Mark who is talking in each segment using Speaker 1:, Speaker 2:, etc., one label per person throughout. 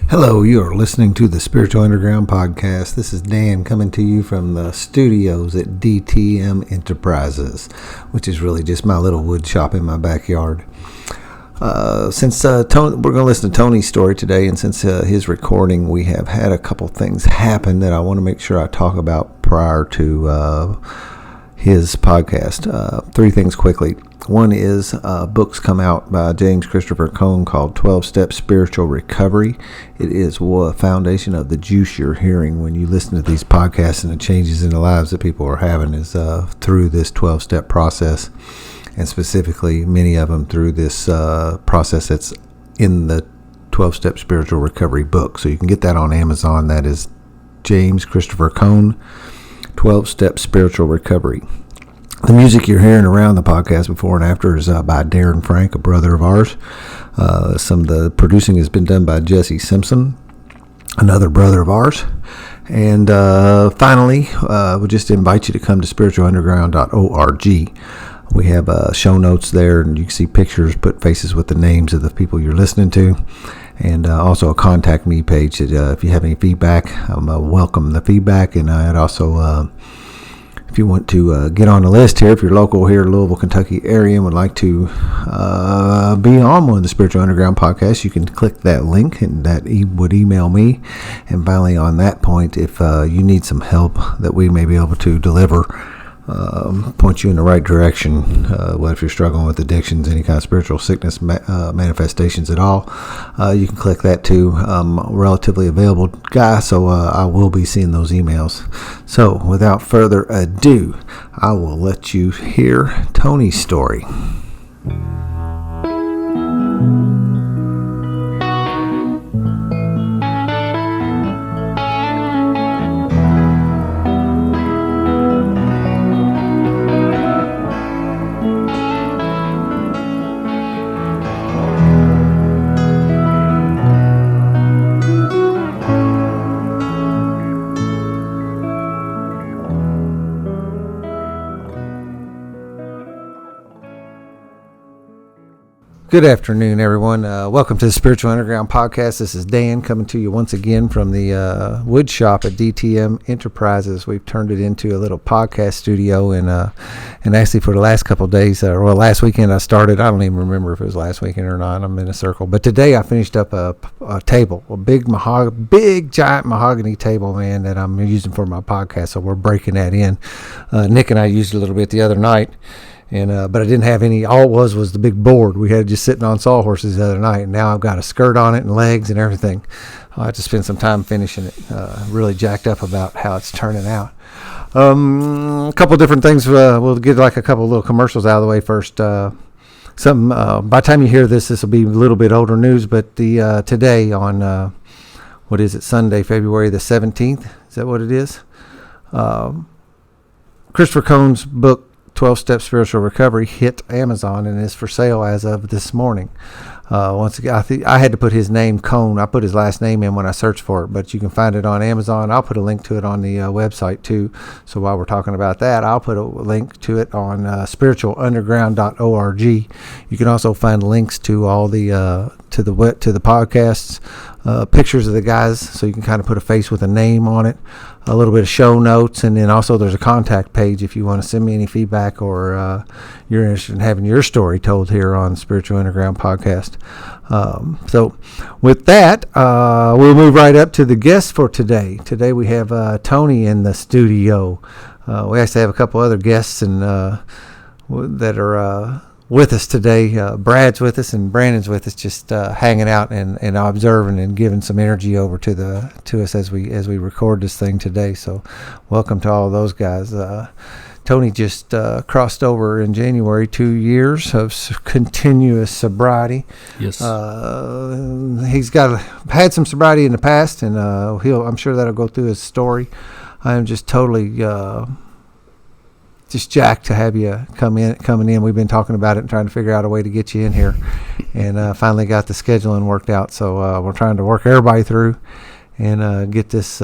Speaker 1: Hello, you are listening to the Spiritual Underground Podcast. This is Dan coming to you from the studios at DTM Enterprises, which is really just my little wood shop in my backyard. Since Tony, we're going to listen to Tony's story today, and since his recording, we have had a couple things happen that I want to make sure I talk about prior to his podcast. Three things quickly. One is books come out by James Christopher Cone called 12-Step Spiritual Recovery. It is a foundation of the juice you're hearing when you listen to these podcasts, and the changes in the lives that people are having is through this 12-step process, and specifically many of them through this process that's in the 12-Step Spiritual Recovery book. So you can get that on Amazon. That is James Christopher Cone, 12-Step Spiritual Recovery. The music you're hearing around the podcast before and after is by Darren Frank, a brother of ours. Some of the producing has been done by Jesse Simpson, another brother of ours. And finally, we'll just invite you to come to spiritualunderground.org. We have show notes there, and you can see pictures, put faces with the names of the people you're listening to. And also a contact me page that if you have any feedback, welcome the feedback. And I'd also... if you want to get on the list here, if you're local here in Louisville, Kentucky area and would like to be on one of the Spiritual Underground podcasts, you can click that link and that would email me. And finally, on that point, if you need some help that we may be able to deliver, point you in the right direction, what if you're struggling with addictions, any kind of spiritual sickness manifestations at all, you can click that too. Relatively available guy, so I will be seeing those emails. So without further ado, I will let you hear Tony's story. Good afternoon, everyone. Welcome to the Spiritual Underground Podcast. This is Dan coming to you once again from the wood shop at DTM Enterprises. We've turned it into a little podcast studio, and actually for the last couple of days, last weekend I started. I don't even remember if it was last weekend or not. I'm in a circle. But today I finished up a table, a big giant mahogany table, man, that I'm using for my podcast. So we're breaking that in. Nick and I used it a little bit the other night. And but I didn't have any. All it was the big board. We had just sitting on sawhorses the other night, and now I've got a skirt on it and legs and everything. I'll have to spend some time finishing it. Really jacked up about how it's turning out. A couple different things. We'll get like a couple little commercials out of the way first. By the time you hear this will be a little bit older news. But the today on what is it? Sunday, February the 17th. Is that what it is? Christopher Cone's book, 12-Step Spiritual Recovery, hit Amazon and is for sale as of this morning. Once again, I had to put his name, Cone. I put his last name in when I searched for it, but you can find it on Amazon. I'll put a link to it on the website too. So while we're talking about that, I'll put a link to it on spiritualunderground.org. You can also find links to all the to the podcasts, pictures of the guys, so you can kind of put a face with a name on it, a little bit of show notes, and then also there's a contact page if you want to send me any feedback or you're interested in having your story told here on Spiritual Underground Podcast. So with that, we'll move right up to the guest for today. Today we have Tony in the studio. We actually have a couple other guests and that are with us today. Brad's with us and Brandon's with us, just hanging out and observing and giving some energy over to us as we record this thing today. So welcome to all of those guys. Tony just crossed over in January 2 years of continuous sobriety.
Speaker 2: Yes.
Speaker 1: He's had some sobriety in the past, and I'm sure that'll go through his story. I am just totally just jacked to have you coming in. We've been talking about it and trying to figure out a way to get you in here, and finally got the scheduling worked out. So we're trying to work everybody through and get this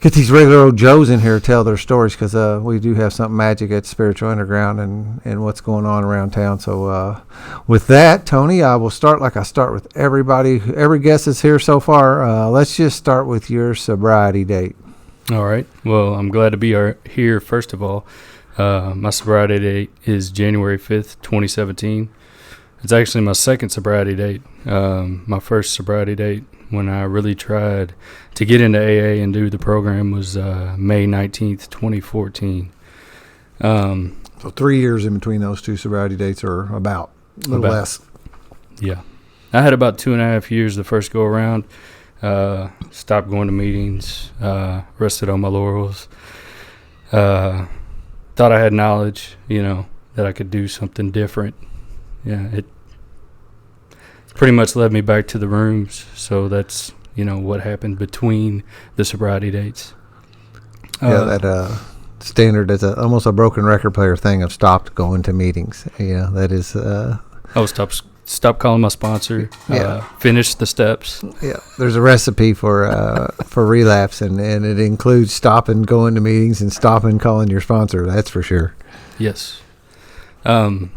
Speaker 1: get these regular old Joes in here to tell their stories, because we do have something magic at Spiritual Underground and what's going on around town. So with that, Tony, I will start like I start with everybody. Every guest is here so far. Let's just start with your sobriety date.
Speaker 2: All right. Well, I'm glad to be here, first of all. My sobriety date is January 5th, 2017. It's actually my second sobriety date. My first sobriety date when I really tried to get into AA and do the program was May 19th, 2014.
Speaker 1: So 3 years in between those two sobriety dates, or about a little less.
Speaker 2: Yeah. I had about 2.5 years the first go around. Stopped going to meetings, rested on my laurels. Thought I had knowledge, that I could do something different. Yeah, it pretty much led me back to the rooms. So that's, what happened between the sobriety dates.
Speaker 1: That standard is almost a broken record player thing of stopped going to meetings. Yeah, that is.
Speaker 2: Stop calling my sponsor.
Speaker 1: Yeah.
Speaker 2: Finish the steps.
Speaker 1: Yeah, there's a recipe for relapse, and it includes stopping going to meetings and stopping calling your sponsor. That's for sure.
Speaker 2: Yes. I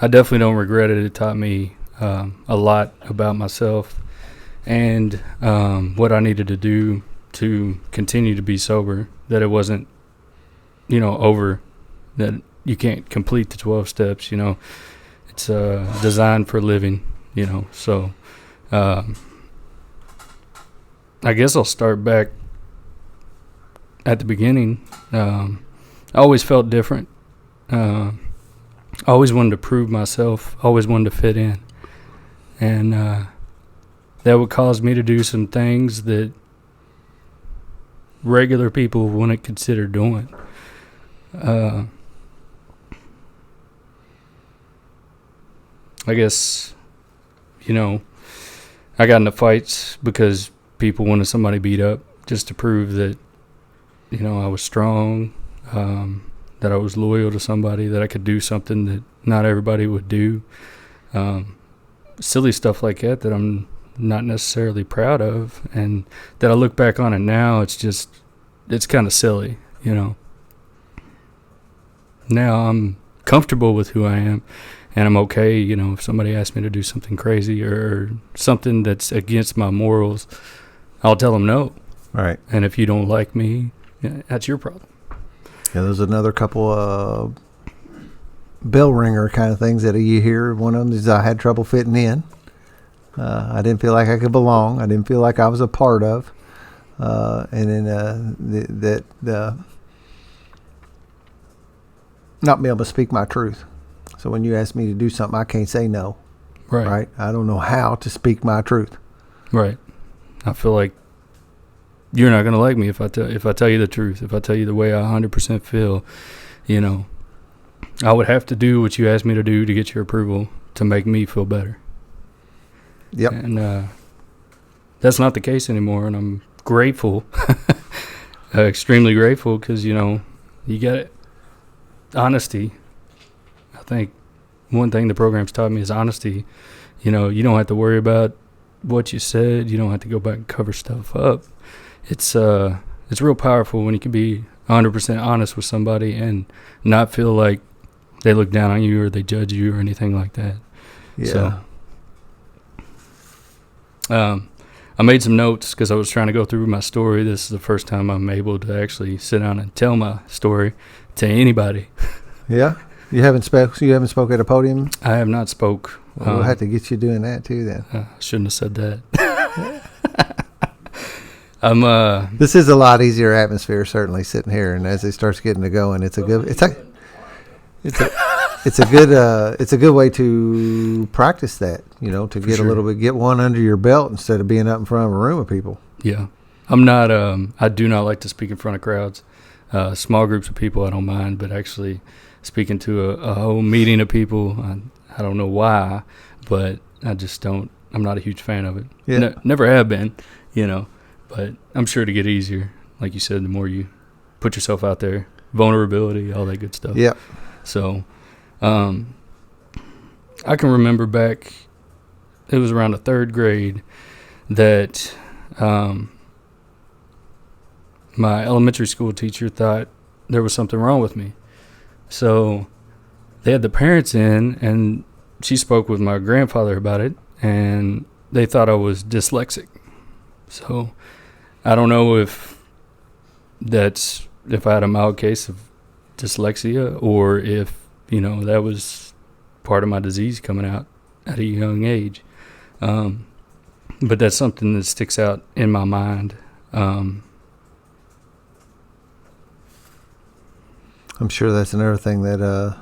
Speaker 2: definitely don't regret it. It taught me a lot about myself and what I needed to do to continue to be sober, that it wasn't, over, that you can't complete the 12 steps, It's designed for living, so I guess I'll start back at the beginning. I always felt different. I always wanted to prove myself, always wanted to fit in. And that would cause me to do some things that regular people wouldn't consider doing. I guess, I got into fights because people wanted somebody beat up, just to prove that, I was strong, that I was loyal to somebody, that I could do something that not everybody would do. Silly stuff like that I'm not necessarily proud of, and that I look back on it now, it's kind of silly, Now I'm comfortable with who I am, and I'm okay, if somebody asks me to do something crazy or something that's against my morals, I'll tell them no.
Speaker 1: Right.
Speaker 2: And if you don't like me, that's your problem.
Speaker 1: Yeah, there's another couple bell ringer kind of things that you hear. One of them is I had trouble fitting in. I didn't feel like I could belong. I didn't feel like I was a part of. And then not be able to speak my truth. So when you ask me to do something, I can't say no. Right? I don't know how to speak my truth.
Speaker 2: Right. I feel like you're not going to like me if I tell you the truth. If I tell you the way I 100% feel, I would have to do what you asked me to do to get your approval to make me feel better.
Speaker 1: Yep.
Speaker 2: And that's not the case anymore, and I'm grateful, extremely grateful, because, you get it. Honesty. I think one thing the program's taught me is honesty. You don't have to worry about what you said. You don't have to go back and cover stuff up. It's real powerful when you can be 100% honest with somebody and not feel like they look down on you or they judge you or anything like that.
Speaker 1: Yeah.
Speaker 2: So, I made some notes because I was trying to go through my story. This is the first time I'm able to actually sit down and tell my story to anybody.
Speaker 1: Yeah. You haven't spoke at a podium?
Speaker 2: I have not spoke.
Speaker 1: Well, we'll have to get you doing that too then.
Speaker 2: I shouldn't have said that.
Speaker 1: This is a lot easier atmosphere, certainly, sitting here, and as it starts getting to going, it's a good way to practice that, to get a little bit, get one under your belt instead of being up in front of a room of people.
Speaker 2: Yeah. I'm not, I do not like to speak in front of crowds. Small groups of people I don't mind, but actually speaking to a whole meeting of people, I don't know why, but I just don't, I'm not a huge fan of it.
Speaker 1: Yeah.
Speaker 2: Never have been, but I'm sure to get easier. Like you said, the more you put yourself out there, vulnerability, all that good stuff.
Speaker 1: Yeah.
Speaker 2: So, I can remember back, it was around the third grade that, my elementary school teacher thought there was something wrong with me. So they had the parents in, and she spoke with my grandfather about it, and they thought I was dyslexic. So I don't know if I had a mild case of dyslexia, or if, that was part of my disease coming out at a young age. But that's something that sticks out in my mind.
Speaker 1: I'm sure that's another thing that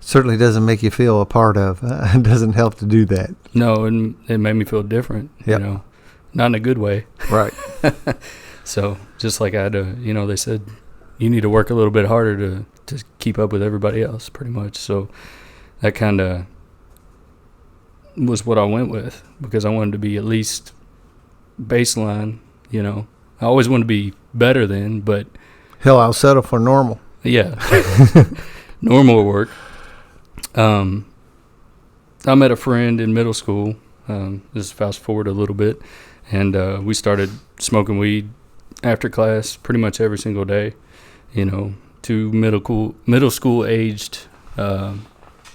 Speaker 1: certainly doesn't make you feel a part of. It doesn't help to do that.
Speaker 2: No, and it made me feel different,
Speaker 1: Yep.
Speaker 2: Not in a good way.
Speaker 1: Right.
Speaker 2: So just like I had to, they said, you need to work a little bit harder to keep up with everybody else, pretty much. So that kind of was what I went with, because I wanted to be at least baseline, I always wanted to be better than, but...
Speaker 1: Hell, I'll settle for normal.
Speaker 2: Yeah. Normal work. I met a friend in middle school. Just fast forward a little bit. And we started smoking weed after class pretty much every single day. Two middle school aged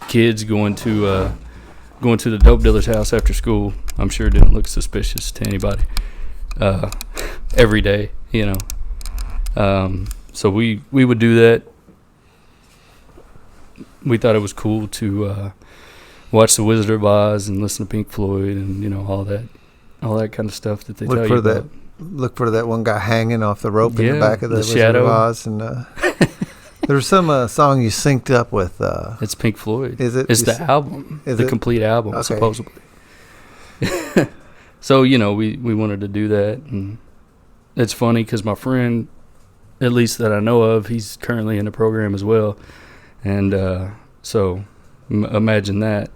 Speaker 2: kids going to the dope dealer's house after school. I'm sure it didn't look suspicious to anybody. Every day, So we would do that. We thought it was cool to watch The Wizard of Oz and listen to Pink Floyd and all that kind of stuff that they tell you about.
Speaker 1: Look for that one guy hanging off the rope in the back of the Wizard
Speaker 2: shadow.
Speaker 1: of Oz, and there's some song you synced up with.
Speaker 2: It's Pink Floyd.
Speaker 1: Is it?
Speaker 2: It's the album, the complete album,
Speaker 1: okay.
Speaker 2: Supposedly. So we wanted to do that, and it's funny because my friend, at least that I know of, he's currently in the program as well. And so imagine that.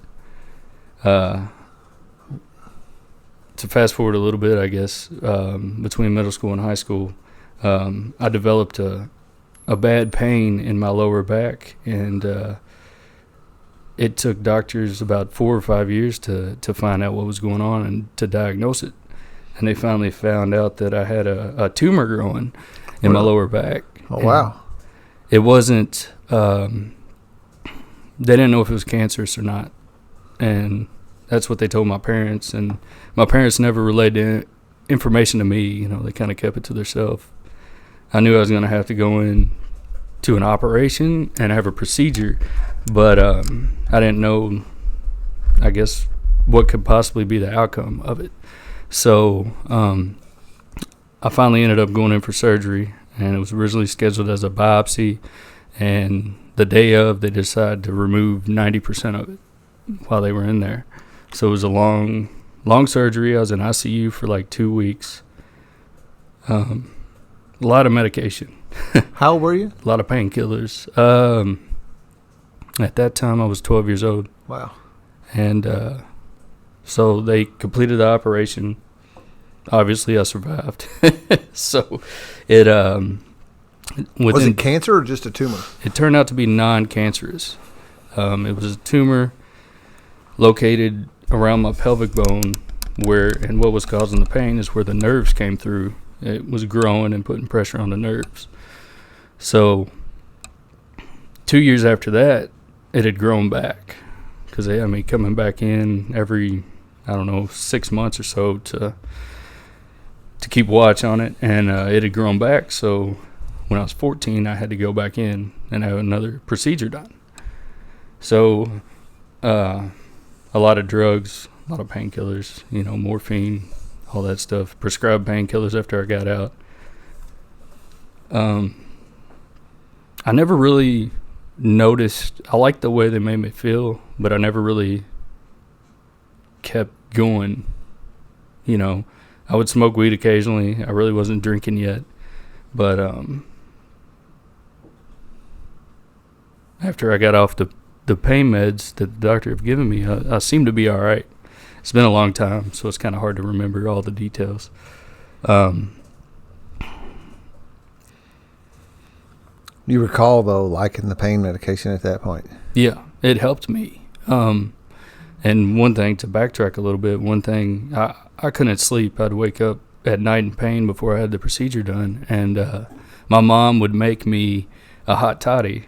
Speaker 2: To fast forward a little bit, I guess, between middle school and high school, I developed a bad pain in my lower back, and it took doctors about 4 or 5 years to find out what was going on and to diagnose it. And they finally found out that I had a tumor growing in my lower back.
Speaker 1: Oh, wow.
Speaker 2: It wasn't, they didn't know if it was cancerous or not. And that's what they told my parents. And my parents never relayed the information to me. They kind of kept it to themselves. I knew I was going to have to go in to an operation and have a procedure, but I didn't know, I guess, what could possibly be the outcome of it. So I finally ended up going in for surgery, and it was originally scheduled as a biopsy, and the day of, they decided to remove 90% of it while they were in there. So it was a long surgery. I was in ICU for like 2 weeks. A lot of medication.
Speaker 1: How old were you?
Speaker 2: A lot of painkillers. At that time, I was 12 years old.
Speaker 1: Wow.
Speaker 2: And so they completed the operation. Obviously, I survived. So it
Speaker 1: was it cancer or just a tumor?
Speaker 2: It turned out to be non-cancerous. It was a tumor located around my pelvic bone, and what was causing the pain is where the nerves came through. It was growing and putting pressure on the nerves. So 2 years after that, it had grown back, because coming back in every 6 months or so to keep watch on it, and it had grown back. So when I was 14, I had to go back in and have another procedure done. So a lot of drugs, a lot of painkillers, morphine, all that stuff, prescribed painkillers after I got out. I never really noticed, I liked the way they made me feel, but I never really kept going. I would smoke weed occasionally. I really wasn't drinking yet, but after I got off the pain meds that the doctor had given me, I seemed to be all right. It's been a long time, so it's kind of hard to remember all the details.
Speaker 1: You recall, though, liking the pain medication at that point?
Speaker 2: Yeah, it helped me. And one thing, to backtrack a little bit, I couldn't sleep. I'd wake up at night in pain before I had the procedure done, and my mom would make me a hot toddy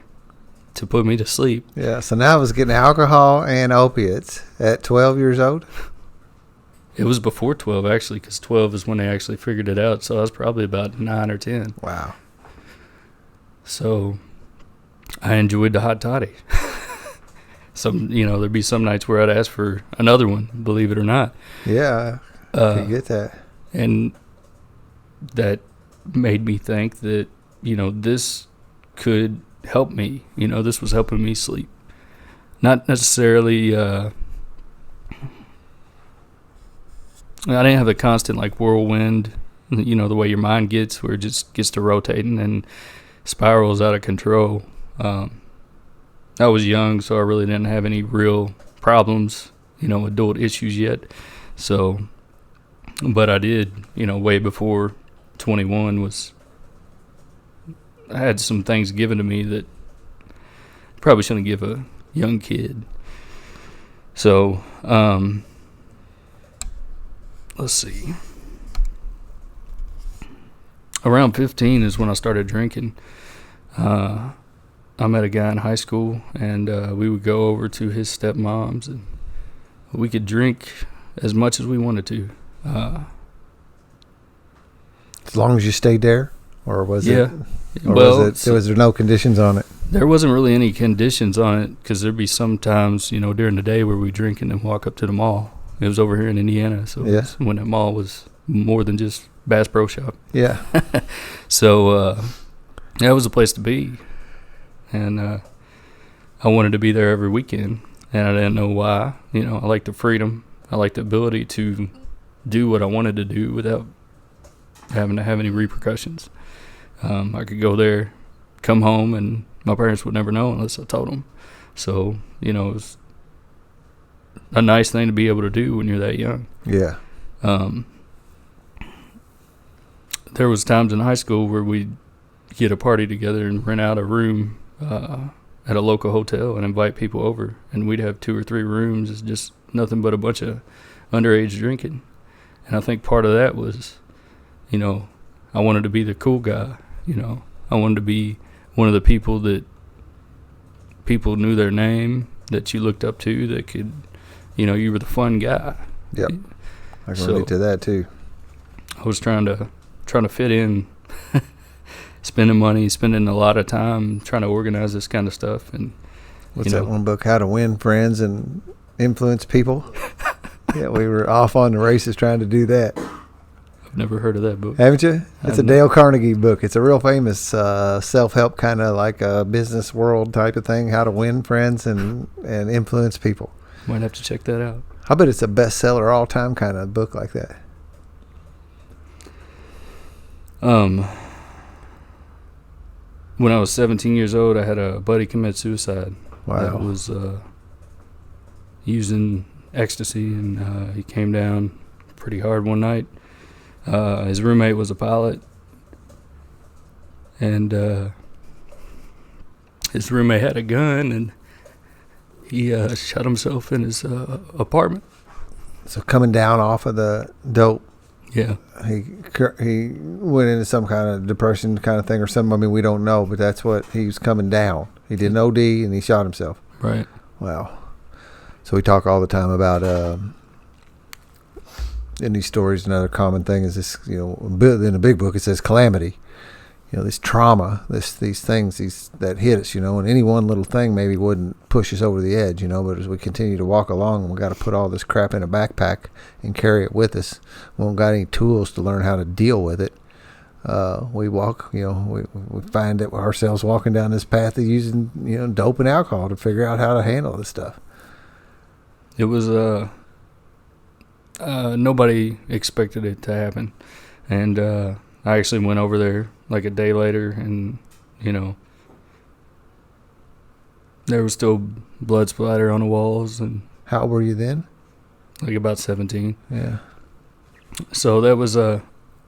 Speaker 2: to put me to sleep.
Speaker 1: Yeah, so now I was getting alcohol and opiates at 12 years old.
Speaker 2: It was before 12, actually, because 12 is when they actually figured it out. So I was probably about 9 or 10.
Speaker 1: Wow.
Speaker 2: So I enjoyed the hot toddy. There'd be some nights where I'd ask for another one, believe it or not.
Speaker 1: Yeah, I can get that.
Speaker 2: And that made me think that, this could help me. This was helping me sleep. Not necessarily... I didn't have the constant whirlwind, the way your mind gets, where it just gets to rotating and spirals out of control. I was young, so I really didn't have any real problems, adult issues yet. So, but I did, way before 21 I had some things given to me that probably shouldn't give a young kid. So, let's see. Around 15 is when I started drinking. I met a guy in high school, and we would go over to his stepmom's, and we could drink as much as we wanted to.
Speaker 1: As long as you stayed there, or was
Speaker 2: yeah.
Speaker 1: it? Was there no conditions on it?
Speaker 2: There wasn't really any conditions on it, because there'd be some times, during the day where we drink and then walk up to the mall. It was over here in Indiana, so
Speaker 1: yeah.
Speaker 2: When that mall was more than just Bass Pro Shop.
Speaker 1: Yeah.
Speaker 2: So that was a place to be, and I wanted to be there every weekend, and I didn't know why. I liked the freedom. I liked the ability to do what I wanted to do without having to have any repercussions. I could go there, come home, and my parents would never know unless I told them. So, it was a nice thing to be able to do when you're that young.
Speaker 1: Yeah.
Speaker 2: There was times in high school where we'd get a party together and rent out a room at a local hotel and invite people over, and we'd have 2 or 3 rooms. It's just nothing but a bunch of underage drinking. And I think part of that was, I wanted to be the cool guy. I wanted to be one of the people that people knew their name, that you looked up to, that could, you were the fun guy.
Speaker 1: Yep. I can relate to that too.
Speaker 2: I was trying to fit in, spending money, spending a lot of time trying to organize this kind of stuff. And
Speaker 1: what's that one book, How to Win Friends and Influence People? Yeah, we were off on the races trying to do that.
Speaker 2: I've never heard of that book.
Speaker 1: Haven't you? It's a Dale Carnegie book. It's a real famous self-help kind of like a business world type of thing, how to win friends and influence people.
Speaker 2: Might have to check that out.
Speaker 1: I bet it's a bestseller all-time kind of book like that.
Speaker 2: When I was 17 years old, I had a buddy commit suicide.
Speaker 1: Wow.
Speaker 2: That was using ecstasy, and he came down pretty hard one night. His roommate was a pilot, and his roommate had a gun, and he shot himself in his apartment.
Speaker 1: So coming down off of the dope,
Speaker 2: yeah,
Speaker 1: he went into some kind of depression kind of thing or something. I mean, we don't know, but that's what he was coming down. He did an OD and he shot himself.
Speaker 2: Right.
Speaker 1: Wow. So we talk all the time about in these stories. Another common thing is this. In the big book it says calamity. This trauma, these things that hit us, and any one little thing maybe wouldn't push us over the edge, but as we continue to walk along, we got to put all this crap in a backpack and carry it with us. We don't got any tools to learn how to deal with it. We walk, we find that ourselves walking down this path of using, dope and alcohol to figure out how to handle this stuff.
Speaker 2: It was, nobody expected it to happen. And, I actually went over there like a day later, and, there was still blood splatter on the walls. And
Speaker 1: how old were you then?
Speaker 2: Like about 17.
Speaker 1: Yeah.
Speaker 2: So that was I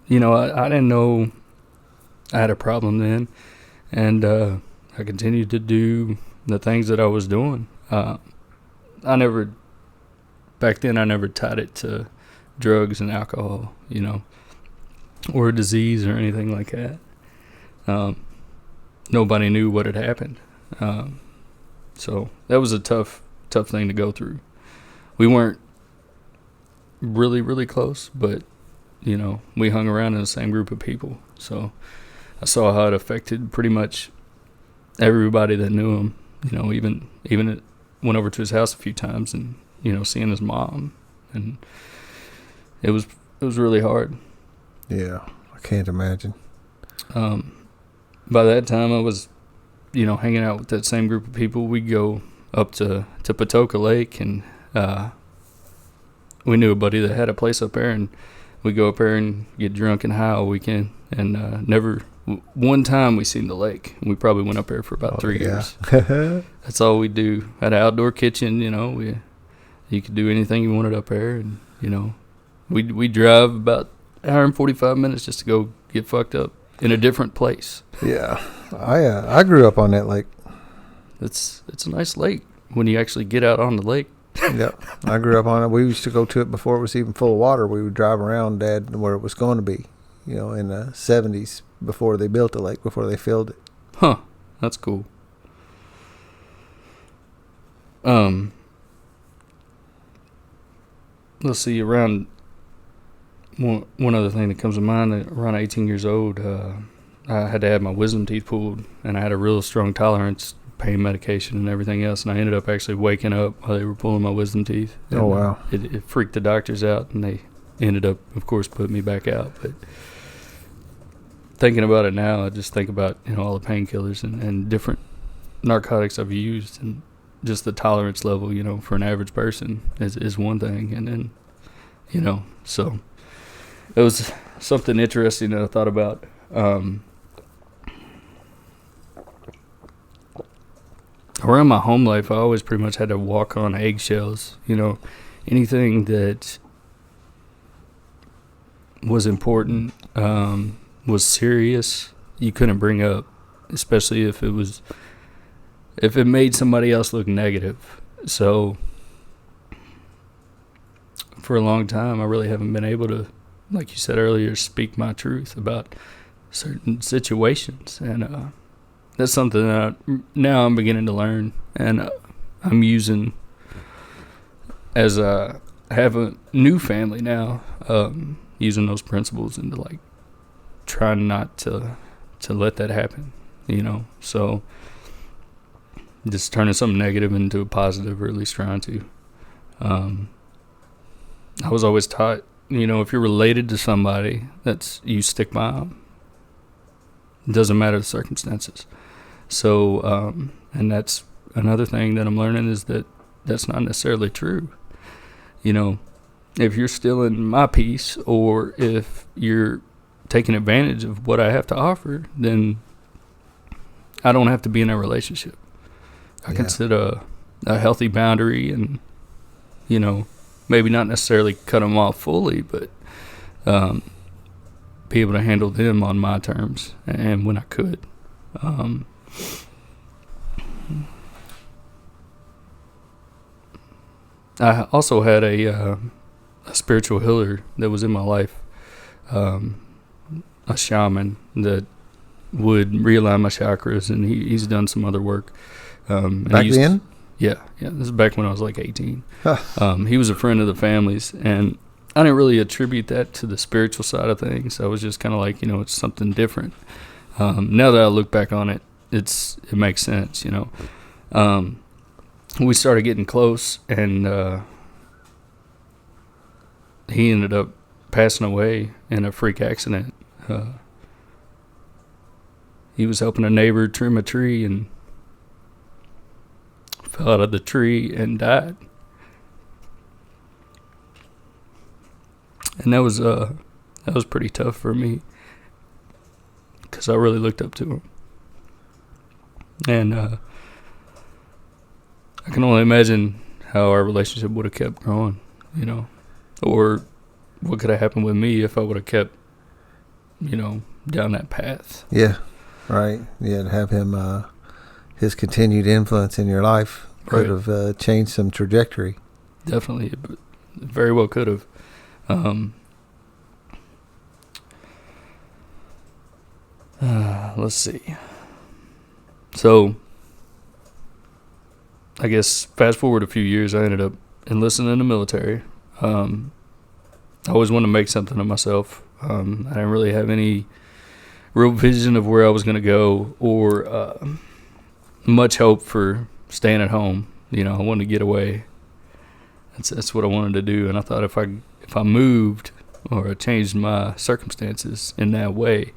Speaker 2: didn't know I had a problem then, and I continued to do the things that I was doing. Back then I never tied it to drugs and alcohol, or a disease or anything like that. Nobody knew what had happened. So that was a tough thing to go through. We weren't really, really close, but, we hung around in the same group of people. So I saw how it affected pretty much everybody that knew him. Even it went over to his house a few times and, seeing his mom. And it was really hard.
Speaker 1: Yeah, I can't imagine.
Speaker 2: By that time, I was, hanging out with that same group of people. We'd go up to Patoka Lake, and we knew a buddy that had a place up there, and we'd go up there and get drunk and high all weekend. And one time we seen the lake. We probably went up there for about 3 years. That's all we do. Had an outdoor kitchen, you could do anything you wanted up there, and we drive about an hour and 45 minutes just to go get fucked up in a different place.
Speaker 1: Yeah, I grew up on that lake.
Speaker 2: It's a nice lake when you actually get out on the lake.
Speaker 1: Yep, I grew up on it. We used to go to it before it was even full of water. We would drive around, Dad, where it was going to be, in the 70s before they built the lake, before they filled it.
Speaker 2: Huh, that's cool. Let's see, around one other thing that comes to mind, around 18 years old, I had to have my wisdom teeth pulled, and I had a real strong tolerance, pain medication and everything else, and I ended up actually waking up while they were pulling my wisdom teeth. And,
Speaker 1: oh, wow.
Speaker 2: It freaked the doctors out, and they ended up, of course, putting me back out. But thinking about it now, I just think about, all the painkillers and different narcotics I've used, and just the tolerance level, for an average person is one thing. And then, so it was something interesting that I thought about. Around my home life, I always pretty much had to walk on eggshells. Anything that was important, was serious, you couldn't bring up, especially if it made somebody else look negative. So for a long time, I really haven't been able to, like you said earlier, speak my truth about certain situations. And that's something that now I'm beginning to learn, and I'm using as I have a new family now, using those principles and to trying not to let that happen, so just turning something negative into a positive, or at least trying to. I was always taught, if you're related to somebody, you stick by them. It doesn't matter the circumstances. So, and that's another thing that I'm learning, is that's not necessarily true. If you're stealing my peace, or if you're taking advantage of what I have to offer, then I don't have to be in a relationship. I can set a healthy boundary, and, maybe not necessarily cut them off fully, but be able to handle them on my terms and when I could. I also had a spiritual healer that was in my life, a shaman that would realign my chakras, and he's done some other work.
Speaker 1: Back then?
Speaker 2: Yeah. This is back when I was 18. He was a friend of the family's, and I didn't really attribute that to the spiritual side of things. I was just kind of it's something different. Now that I look back on it, it makes sense, We started getting close, and he ended up passing away in a freak accident. He was helping a neighbor trim a tree and fell out of the tree and died. And that was pretty tough for me, because I really looked up to him. And I can only imagine how our relationship would have kept growing, or what could have happened with me if I would have kept, down that path.
Speaker 1: Yeah, right. Yeah, to have him, his continued influence in your life could have changed some trajectory.
Speaker 2: Definitely, very well could have. Let's see. So, I guess fast forward a few years, I ended up enlisting in the military. I always wanted to make something of myself. I didn't really have any real vision of where I was going to go or much hope for staying at home. I wanted to get away. That's what I wanted to do. And I thought if I moved or I changed my circumstances in that way,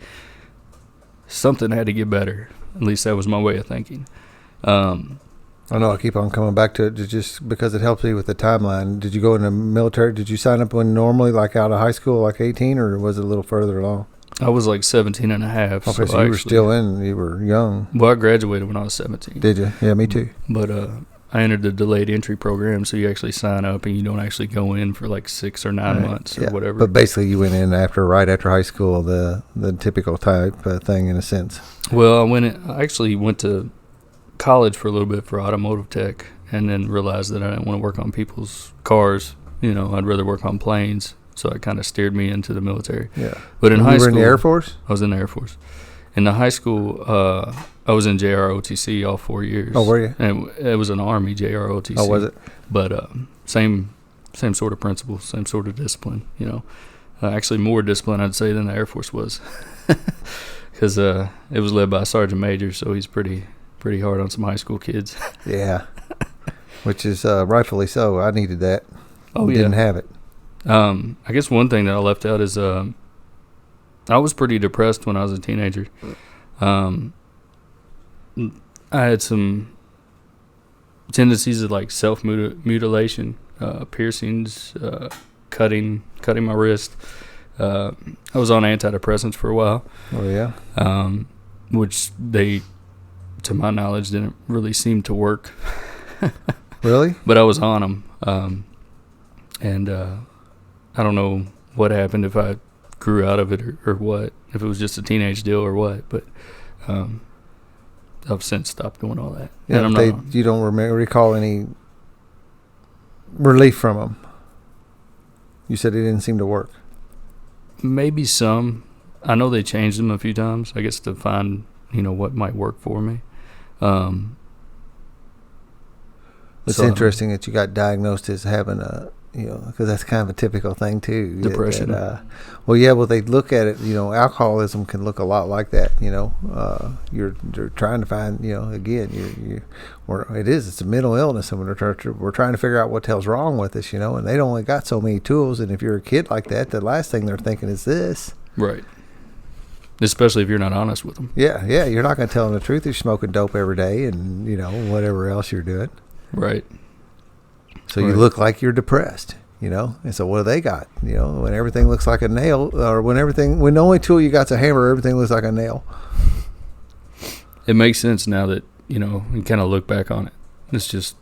Speaker 2: something had to get better. At least that was my way of thinking.
Speaker 1: I know I keep on coming back to it just because it helps me with the timeline. Did you go in the military? Did you sign up when normally, like out of high school, like 18, or was it a little further along?
Speaker 2: I was like 17 and a half.
Speaker 1: Okay, so you were still you were young.
Speaker 2: Well, I graduated when I was 17.
Speaker 1: Did you? Yeah, me too.
Speaker 2: But I entered the delayed entry program, so you actually sign up and you don't actually go in for like 6 or 9 months or whatever.
Speaker 1: But basically you went in right after high school, the typical type thing in a sense.
Speaker 2: Well, I actually went to college for a little bit for automotive tech, and then realized that I didn't want to work on people's cars. I'd rather work on planes. So it kind of steered me into the military. Yeah. But in high school, you were in
Speaker 1: the Air Force?
Speaker 2: I was in the Air Force. In the high school, I was in JROTC all 4 years.
Speaker 1: Oh, were you?
Speaker 2: And it was an Army JROTC.
Speaker 1: Oh, was it?
Speaker 2: But same sort of principles, same sort of discipline. Actually more discipline, I'd say, than the Air Force was, because it was led by a sergeant major, so he's pretty hard on some high school kids.
Speaker 1: Yeah, which is rightfully so. I needed that.
Speaker 2: Oh, yeah.
Speaker 1: Didn't have it.
Speaker 2: I guess one thing that I left out is I was pretty depressed when I was a teenager. I had some tendencies of like self-mutilation, piercings, cutting my wrist. I was on antidepressants for a while.
Speaker 1: Oh, yeah?
Speaker 2: Which they, to my knowledge, didn't really seem to work.
Speaker 1: Really?
Speaker 2: But I was on them. And I don't know what happened, if I grew out of it or what, if it was just a teenage deal or what, but I've since stopped doing all that.
Speaker 1: Yeah, and you don't recall any relief from them? You said it didn't seem to work. Maybe
Speaker 2: some. I know they changed them a few times, I guess, to find, what might work for me.
Speaker 1: It's interesting that you got diagnosed as having because that's kind of a typical thing too.
Speaker 2: Depression.
Speaker 1: They look at it, alcoholism can look a lot like that. You're trying to find, again, it's a mental illness, and we're trying to figure out what the hell's wrong with us, and they only got so many tools, and if you're a kid like that, the last thing they're thinking is this.
Speaker 2: Right. Especially if you're not honest with them.
Speaker 1: Yeah, you're not going to tell them the truth. You're smoking dope every day and, whatever else you're doing.
Speaker 2: Right.
Speaker 1: So you look like you're depressed, and so what do they got? When everything looks like a nail, or when the only tool you got's a hammer, everything looks like a nail.
Speaker 2: It makes sense now that, you kind of look back on it. It's just,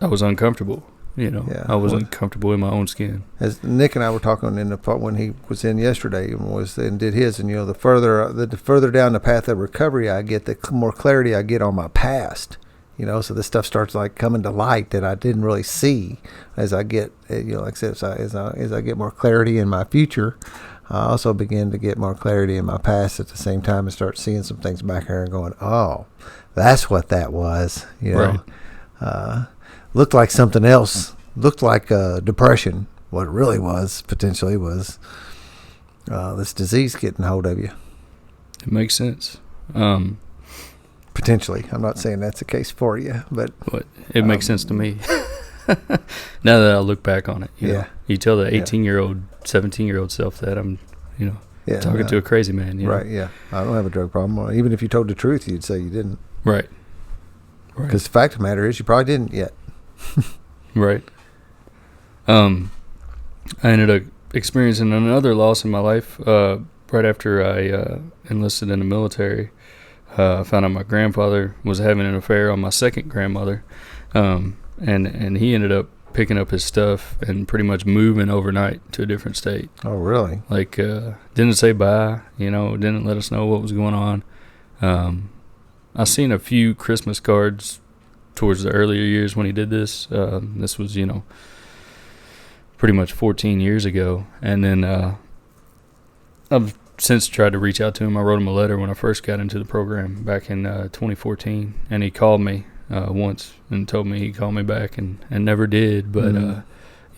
Speaker 2: I was uncomfortable,
Speaker 1: Yeah,
Speaker 2: I wasn't comfortable in my own skin.
Speaker 1: As Nick and I were talking in the part when he was in yesterday and did his, and, the further down the path of recovery I get, the more clarity I get on my past. So this stuff starts like coming to light that I didn't really see as I get, like I said, as I get more clarity in my future. I also begin to get more clarity in my past at the same time and start seeing some things back here and going, oh, that's what that was.
Speaker 2: Right.
Speaker 1: Looked like something else. Looked like depression. What it really was potentially was this disease getting hold of you.
Speaker 2: It makes sense.
Speaker 1: Potentially. I'm not saying that's the case for you, but
Speaker 2: it makes sense to me. Now that I look back on it, you tell the 18-year-old, 17-year-old self that I'm, talking to a crazy man.
Speaker 1: Right, yeah. I don't have a drug problem. Even if you told the truth, you'd say you didn't.
Speaker 2: Right.
Speaker 1: Because the fact of the matter is you probably didn't yet.
Speaker 2: Right. I ended up experiencing another loss in my life right after I enlisted in the military. I found out my grandfather was having an affair on my second grandmother, and he ended up picking up his stuff and pretty much moving overnight to a different state.
Speaker 1: Oh, really?
Speaker 2: Like, didn't say bye, didn't let us know what was going on. I seen a few Christmas cards towards the earlier years when he did this. This was, pretty much 14 years ago. And then I've since tried to reach out to him. I wrote him a letter when I first got into the program back in 2014, and he called me once and told me he'd call me back, and never did. But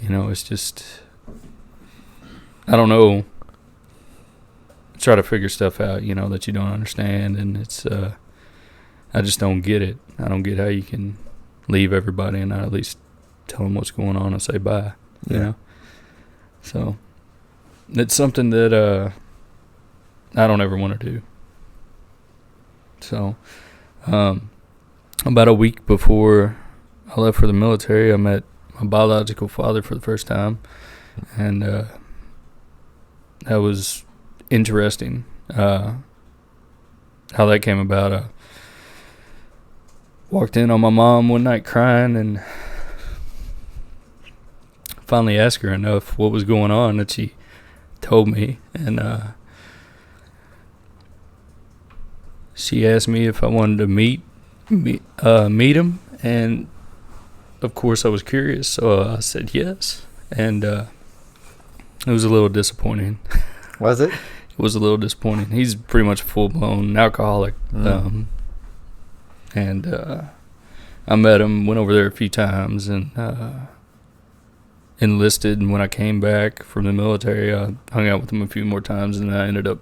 Speaker 2: it's just, I don't know. Try to figure stuff out, that you don't understand, and it's I just don't get it. I don't get how you can leave everybody and not at least tell them what's going on and say bye. You know, so it's something that I don't ever want to do. So about a week before I left for the military, I met my biological father for the first time, and that was interesting. How that came about. I walked in on my mom one night crying, and finally asked her enough what was going on that she told me, and she asked me if I wanted to meet him, and of course I was curious, so I said yes, and it was a little disappointing.
Speaker 1: Was it?
Speaker 2: It was a little disappointing. He's pretty much a full-blown alcoholic. And I met him, went over there a few times, and enlisted. And when I came back from the military, I hung out with him a few more times, and I ended up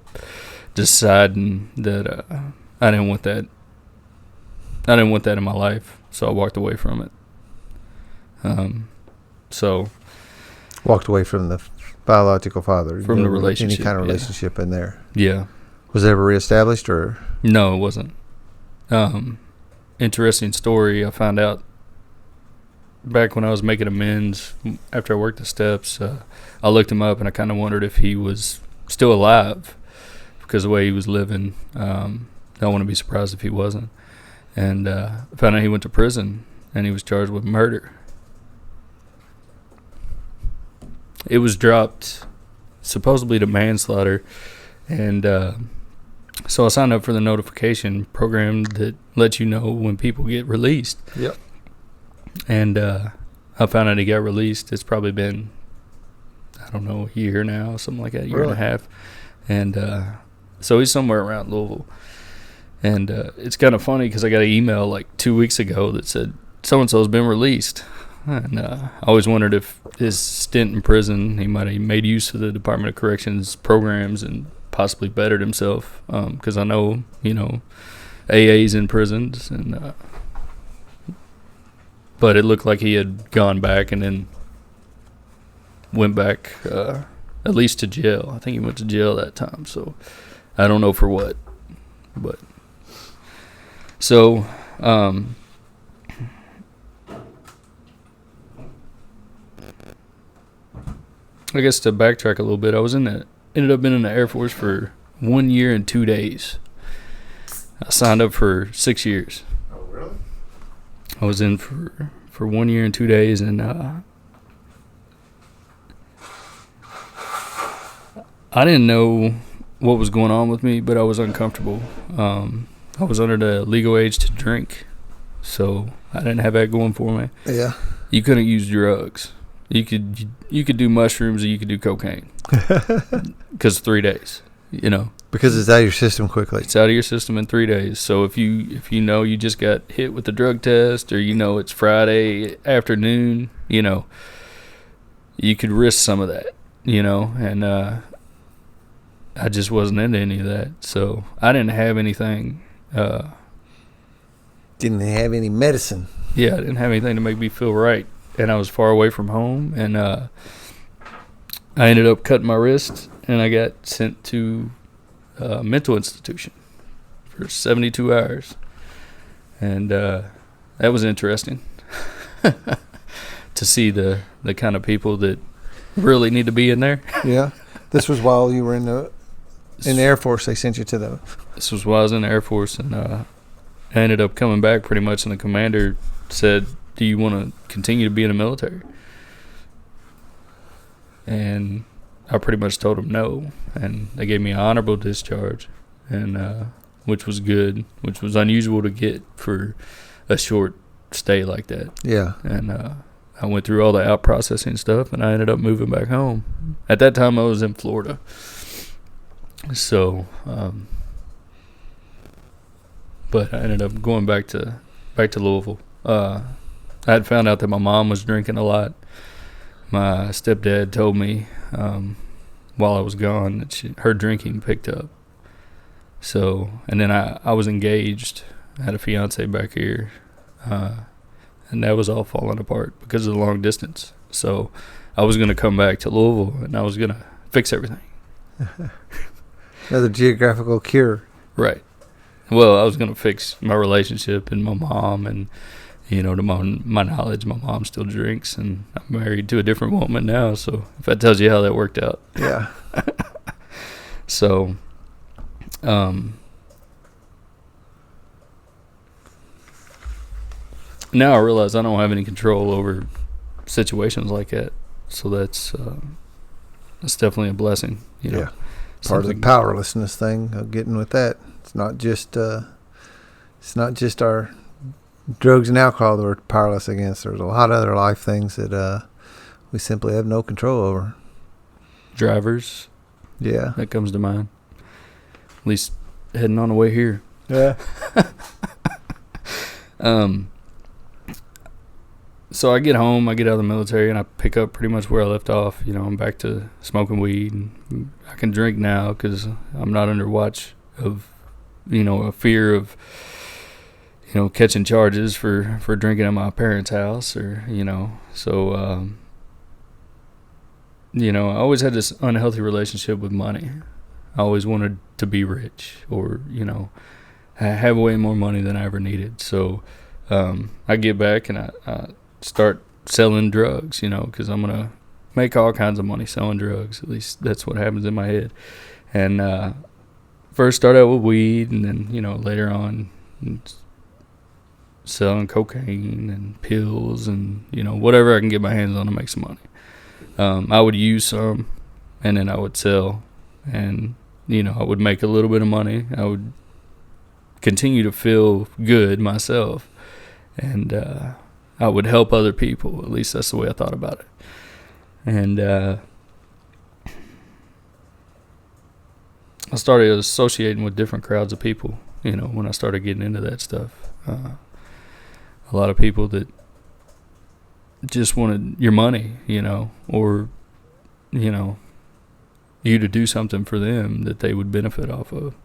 Speaker 2: deciding that I didn't want that. I didn't want that in my life, so I walked away from it. So
Speaker 1: walked away from the biological father,
Speaker 2: from the relationship,
Speaker 1: any kind of relationship in there.
Speaker 2: Yeah.
Speaker 1: Was it ever reestablished, or?
Speaker 2: No, it wasn't. Interesting story. I found out back when I was making amends after I worked the steps. I looked him up, and I kind of wondered if he was still alive because of the way he was living. I don't want to be surprised if he wasn't. And I found out he went to prison, and he was charged with murder. It was dropped supposedly to manslaughter, and so I signed up for the notification program that lets you know when people get released.
Speaker 1: Yep.
Speaker 2: And I found out he got released. It's probably been, I don't know, a year now, something like that, year and a half. And so he's somewhere around Louisville. And it's kind of funny because I got an email like 2 weeks ago that said, so-and-so's been released. And I always wondered if his stint in prison, he might have made use of the Department of Corrections programs and possibly bettered himself. Because I know, AA's in prisons. And but it looked like he had gone back and then went back at least to jail. I think he went to jail that time. So I don't know for what. But so I guess to backtrack a little bit, I was ended up being in the Air Force for 1 year and 2 days. I signed up for 6 years.
Speaker 1: Oh, really?
Speaker 2: I was in for 1 year and 2 days, and I didn't know what was going on with me, but I was uncomfortable. I was under the legal age to drink, so I didn't have that going for me.
Speaker 1: Yeah.
Speaker 2: You couldn't use drugs. You could do mushrooms or you could do cocaine. Because 3 days,
Speaker 1: Because it's out of your system quickly.
Speaker 2: It's out of your system in 3 days. So if you know you just got hit with the drug test, or it's Friday afternoon, you could risk some of that, and I just wasn't into any of that. So I didn't have anything.
Speaker 1: Didn't have any medicine.
Speaker 2: Yeah, I didn't have anything to make me feel right. And I was far away from home, and I ended up cutting my wrist, and I got sent to a mental institution for 72 hours. And that was interesting to see the kind of people that really need to be in there.
Speaker 1: Yeah. This was while you were in the Air Force. They sent you to the...
Speaker 2: This was while I was in the Air Force, and I ended up coming back pretty much, and the commander said, do you want to continue to be in the military? And I pretty much told them no, and they gave me an honorable discharge, and which was good, which was unusual to get for a short stay like that.
Speaker 1: Yeah.
Speaker 2: And I went through all the out processing stuff, and I ended up moving back home. At that time, I was in Florida, So, but I ended up going back to Louisville. I had found out that my mom was drinking a lot. My stepdad told me while I was gone that her drinking picked up. So, and then I was engaged. I had a fiance back here, and that was all falling apart because of the long distance. So, I was going to come back to Louisville, and I was going to fix everything.
Speaker 1: Another geographical cure.
Speaker 2: Right. Well, I was going to fix my relationship and my mom, and to my knowledge, my mom still drinks, and I'm married to a different woman now. So if that tells you how that worked out.
Speaker 1: Yeah.
Speaker 2: So, now I realize I don't have any control over situations like that. So that's definitely a blessing.
Speaker 1: Yeah. Part of the powerlessness thing of getting with that. It's not just our drugs and alcohol that we're powerless against. There's a lot of other life things that we simply have no control over.
Speaker 2: Drivers.
Speaker 1: Yeah.
Speaker 2: That comes to mind. At least heading on the way here.
Speaker 1: Yeah.
Speaker 2: So I get home, I get out of the military, and I pick up pretty much where I left off. I'm back to smoking weed. And I can drink now because I'm not under watch of, a fear of, catching charges for drinking at my parents' house or, So, I always had this unhealthy relationship with money. I always wanted to be rich or, have way more money than I ever needed. So I get back and I start selling drugs, because I'm going to make all kinds of money selling drugs. At least that's what happens in my head. And first start out with weed, and then, later on selling cocaine and pills and, whatever I can get my hands on to make some money. I would use some, and then I would sell, and, I would make a little bit of money. I would continue to feel good myself, and I would help other people. At least that's the way I thought about it. And I started associating with different crowds of people, when I started getting into that stuff. A lot of people that just wanted your money, or, you to do something for them that they would benefit off of.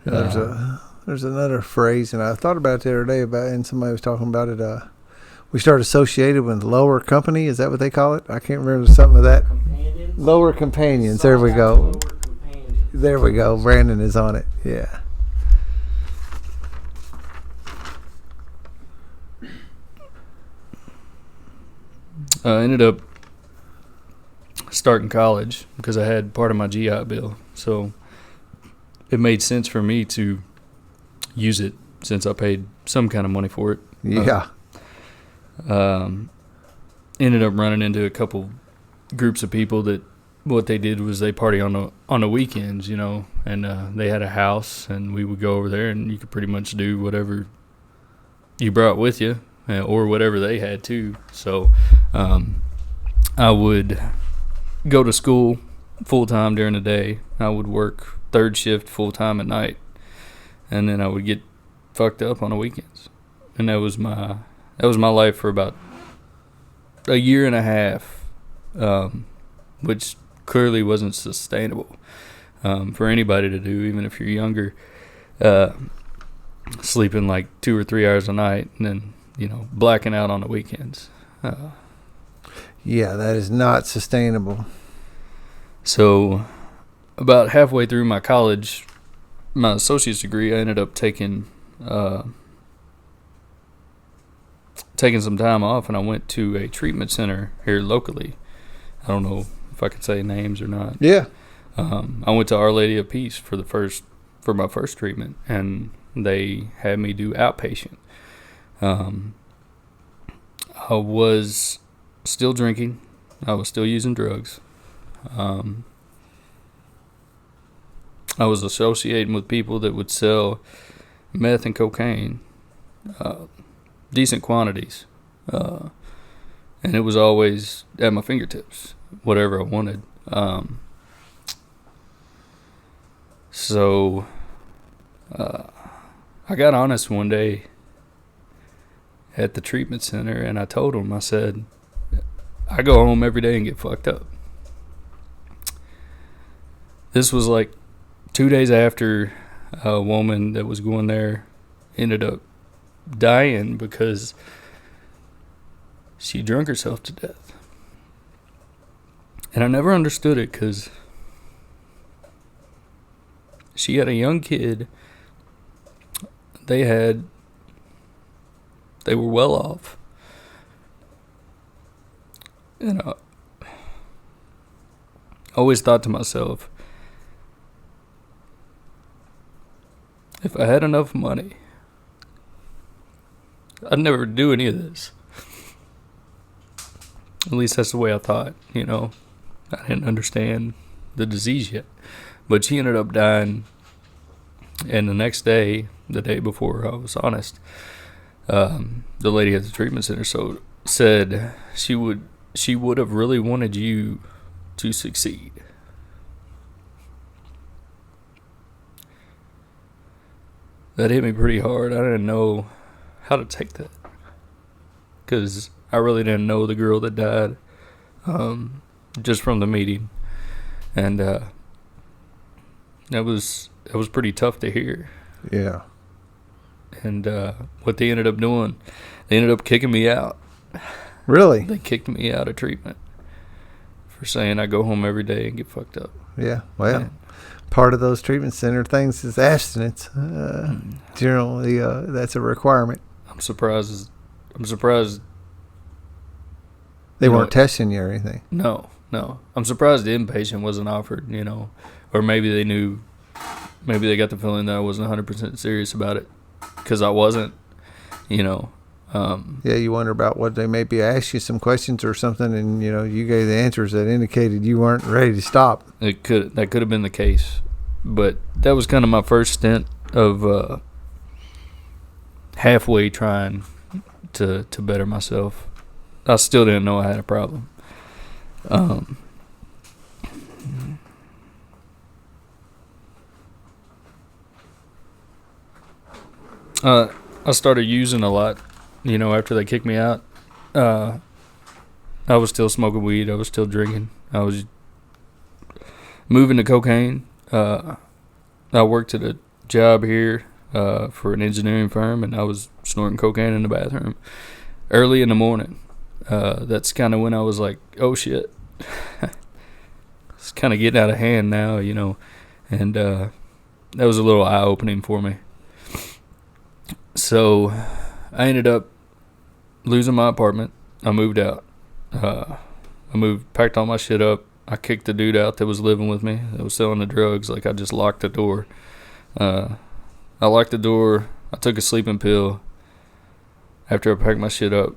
Speaker 1: There's another phrase, and I thought about it the other day and somebody was talking about it. We start associated with lower company. Is that what they call it? I can't remember something of that.
Speaker 3: Companions.
Speaker 1: Lower companions. There we go. There we go. Brandon is on it. Yeah.
Speaker 2: I ended up starting college because I had part of my GI Bill. So it made sense for me to use it since I paid some kind of money for it.
Speaker 1: Yeah.
Speaker 2: Ended up running into a couple groups of people that what they did was they party on the weekends, and they had a house, and we would go over there, and you could pretty much do whatever you brought with you, or whatever they had too. So I would go to school full time during the day. I would work third shift full time at night, and then I would get fucked up on the weekends, and that was my life for about a year and a half, which clearly wasn't sustainable for anybody to do, even if you're younger. Sleeping like 2 or 3 hours a night, and then blacking out on the weekends.
Speaker 1: Yeah, that is not sustainable.
Speaker 2: So, about halfway through my college, my associate's degree, I ended up taking some time off, and I went to a treatment center here locally. I don't know if I could say names or not.
Speaker 1: Yeah.
Speaker 2: I went to Our Lady of Peace for my first treatment, and they had me do outpatient. I was still drinking. I was still using drugs. I was associating with people that would sell meth and cocaine, decent quantities, and it was always at my fingertips, whatever I wanted. So I got honest one day at the treatment center, and I told him, I said, I go home every day and get fucked up. This was like 2 days after a woman that was going there ended up dying because she drank herself to death. And I never understood it because she had a young kid. They were well off. And I always thought to myself, if I had enough money, I'd never do any of this. At least that's the way I thought, you know. I didn't understand the disease yet. But she ended up dying. And the next day, the day before I was honest, the lady at the treatment center said she would have really wanted you to succeed. That hit me pretty hard. I didn't know how to take that, because I really didn't know the girl that died, just from the meeting, and that was pretty tough to hear.
Speaker 1: Yeah.
Speaker 2: And what they ended up doing, they ended up kicking me out.
Speaker 1: Really?
Speaker 2: They kicked me out of treatment for saying I go home every day and get fucked up.
Speaker 1: Yeah. Well, part of those treatment center things is abstinence. Generally, that's a requirement.
Speaker 2: I'm surprised.
Speaker 1: They weren't testing you or anything.
Speaker 2: No. I'm surprised the inpatient wasn't offered, or maybe they knew, maybe they got the feeling that I wasn't 100% serious about it, because I wasn't,
Speaker 1: Yeah, you wonder about what they maybe asked you some questions or something, and you gave the answers that indicated you weren't ready to stop.
Speaker 2: That could have been the case, but that was kind of my first stint of halfway trying to better myself. I still didn't know I had a problem. I started using a lot, after they kicked me out. I was still smoking weed. I was still drinking. I was moving to cocaine. I worked at a job here for an engineering firm, and I was snorting cocaine in the bathroom early in the morning. That's kind of when I was like, oh shit. It's kind of getting out of hand now, and that was a little eye-opening for me. So I ended up losing my apartment. I moved out. Packed all my shit up. I kicked the dude out that was living with me, that was selling the drugs. Like, I just locked the door. I locked the door. I took a sleeping pill after I packed my shit up,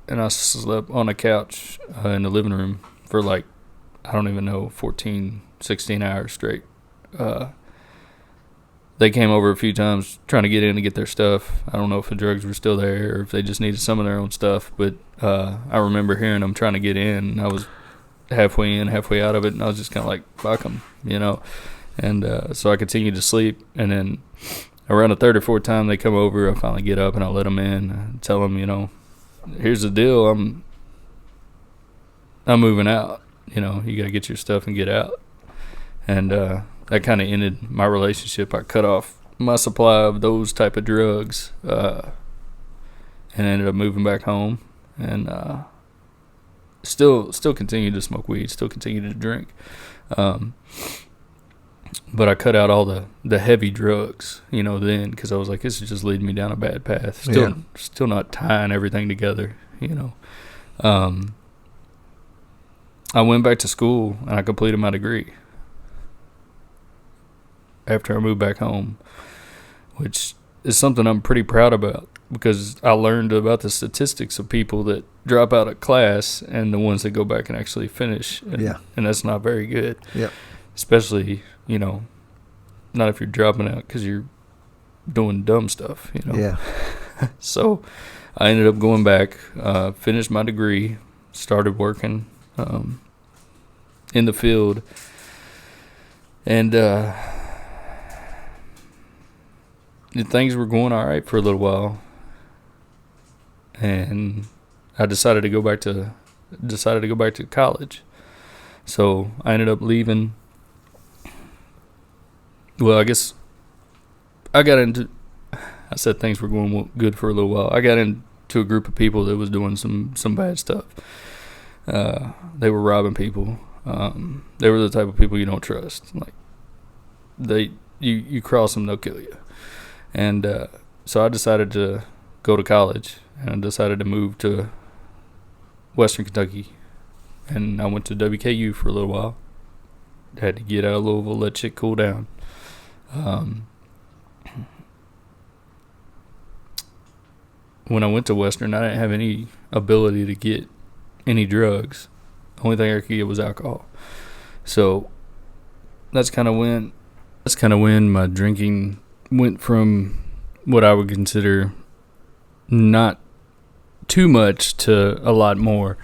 Speaker 2: and I slept on a couch in the living room for like, I don't even know, 14, 16 hours straight. They came over a few times trying to get in to get their stuff. I don't know if the drugs were still there or if they just needed some of their own stuff, but I remember hearing them trying to get in, and I was halfway in, halfway out of it, and I was just kind of like, fuck them, and so I continued to sleep, and then around the third or fourth time they come over, I finally get up and I let them in and tell them, here's the deal, I'm moving out, you got to get your stuff and get out. And that kind of ended my relationship. I cut off my supply of those type of drugs, and ended up moving back home, and still continued to smoke weed, still continued to drink, but I cut out all the heavy drugs, then, because I was like, this is just leading me down a bad path. Still not tying everything together, I went back to school and I completed my degree after I moved back home, which is something I'm pretty proud about, because I learned about the statistics of people that drop out of class and the ones that go back and actually finish. And that's not very good. Yeah. Especially, not if you're dropping out because you're doing dumb stuff, Yeah. So I ended up going back, finished my degree, started working in the field, and things were going all right for a little while, and I decided to go back to college. So I ended up leaving. Well, I guess I said things were going good for a little while. I got into a group of people that was doing some bad stuff. They were robbing people. They were the type of people you don't trust. Like you cross them, they'll kill you. And so I decided to go to college, and I decided to move to Western Kentucky. And I went to WKU for a little while. Had to get out of Louisville, let shit cool down. When I went to Western, I didn't have any ability to get any drugs. The only thing I could get was alcohol. So that's kind of when my drinking went from what I would consider not too much to a lot more.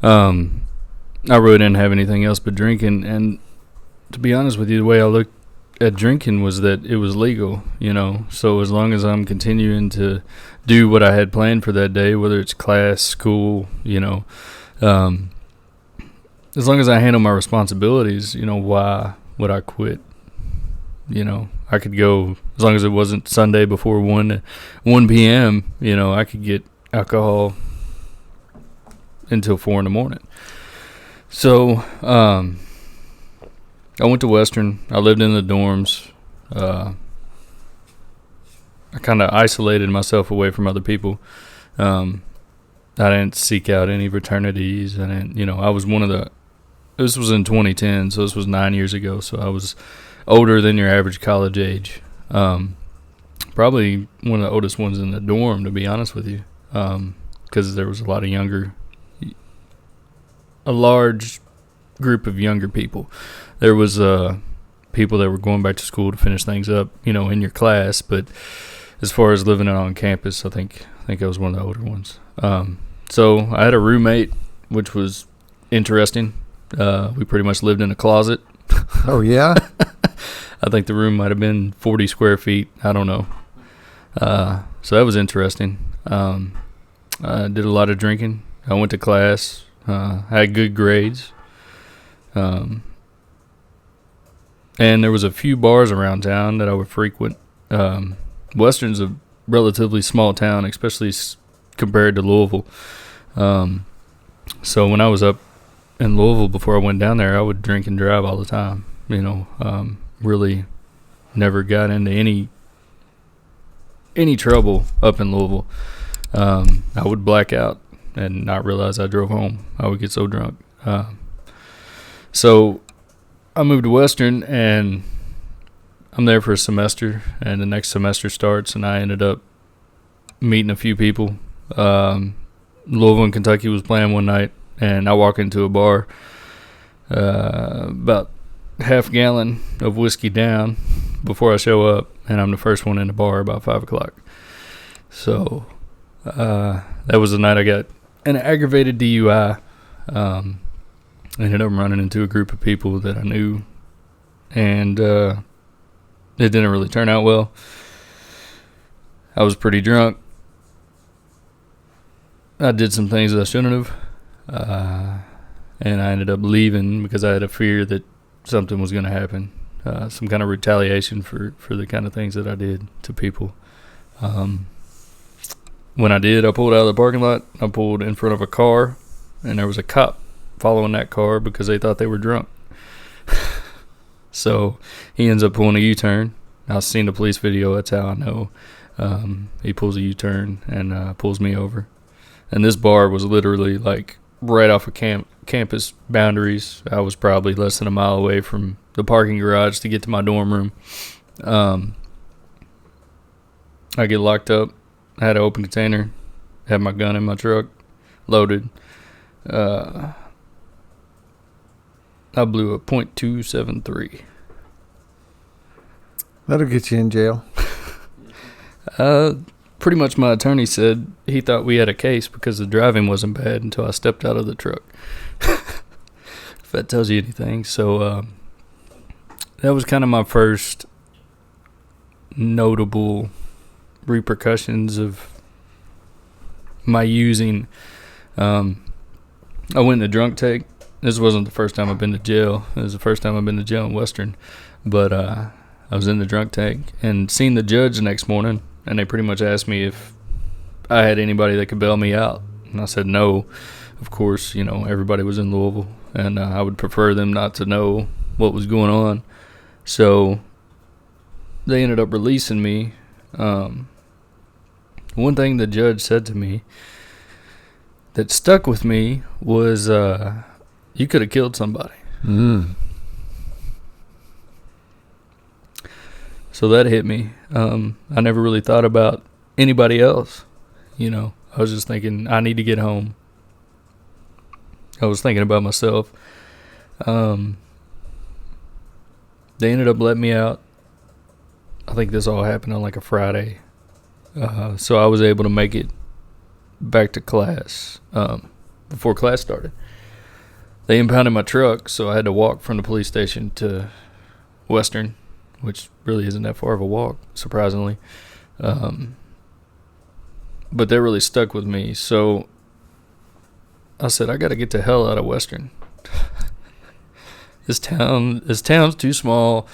Speaker 2: I really didn't have anything else but drinking, and to be honest with you, the way I looked at drinking was that it was legal, so as long as I'm continuing to do what I had planned for that day, whether it's class, school, as long as I handle my responsibilities, why would I quit? I could go, as long as it wasn't Sunday before 1 p.m., I could get alcohol until 4 in the morning. So, I went to Western. I lived in the dorms. I kind of isolated myself away from other people. I didn't seek out any fraternities. I didn't, I was this was in 2010, so this was 9 years ago. So I was older than your average college age. Probably one of the oldest ones in the dorm, to be honest with you, because there was a large group of younger people. There was people that were going back to school to finish things up, in your class. But as far as living on campus, I think I was one of the older ones. So I had a roommate, which was interesting. We pretty much lived in a closet.
Speaker 1: Oh, yeah?
Speaker 2: I think the room might have been 40 square feet. I don't know. So that was interesting. I did a lot of drinking. I went to class. Had good grades. And there was a few bars around town that I would frequent. Western's a relatively small town, especially compared to Louisville. So when I was up in Louisville before I went down there, I would drink and drive all the time. Really never got into any trouble up in Louisville. I would black out and not realize I drove home. I would get so drunk. So I moved to Western, and I'm there for a semester, and the next semester starts, and I ended up meeting a few people. Louisville and Kentucky was playing one night, and I walk into a bar, about half gallon of whiskey down before I show up, and I'm the first one in the bar about 5 o'clock. So that was the night I got an aggravated DUI. I ended up running into a group of people that I knew, and it didn't really turn out well. I was pretty drunk. I did some things that I shouldn't have, and I ended up leaving because I had a fear that something was going to happen, some kind of retaliation for the kind of things that I did to people. When I did, I pulled out of the parking lot. I pulled in front of a car, and there was a cop following that car because they thought they were drunk. So he ends up pulling a U-turn. I've seen the police video. That's how I know. He pulls a U-turn and pulls me over. And this bar was literally like right off of campus boundaries. I was probably less than a mile away from the parking garage to get to my dorm room. I get locked up. I had an open container. Had my gun in my truck, loaded. I blew a .273.
Speaker 1: That'll get you in jail.
Speaker 2: Pretty much my attorney said he thought we had a case because the driving wasn't bad until I stepped out of the truck. If that tells you anything. So that was kind of my first notable repercussions of my using. I went to drunk take. This wasn't the first time I've been to jail. It was the first time I've been to jail in Western. But I was in the drunk tank and seen the judge the next morning, and they pretty much asked me if I had anybody that could bail me out. And I said no. Of course, everybody was in Louisville, and I would prefer them not to know what was going on. So they ended up releasing me. One thing the judge said to me that stuck with me was, you could have killed somebody. So that hit me. I never really thought about anybody else. I was just thinking, I need to get home. I was thinking about myself. They ended up letting me out. I think this all happened on like a Friday. So I was able to make it back to class before class started. They impounded my truck, so I had to walk from the police station to Western, which really isn't that far of a walk, surprisingly. But that really stuck with me. So I said, I got to get the hell out of Western. This town's too small.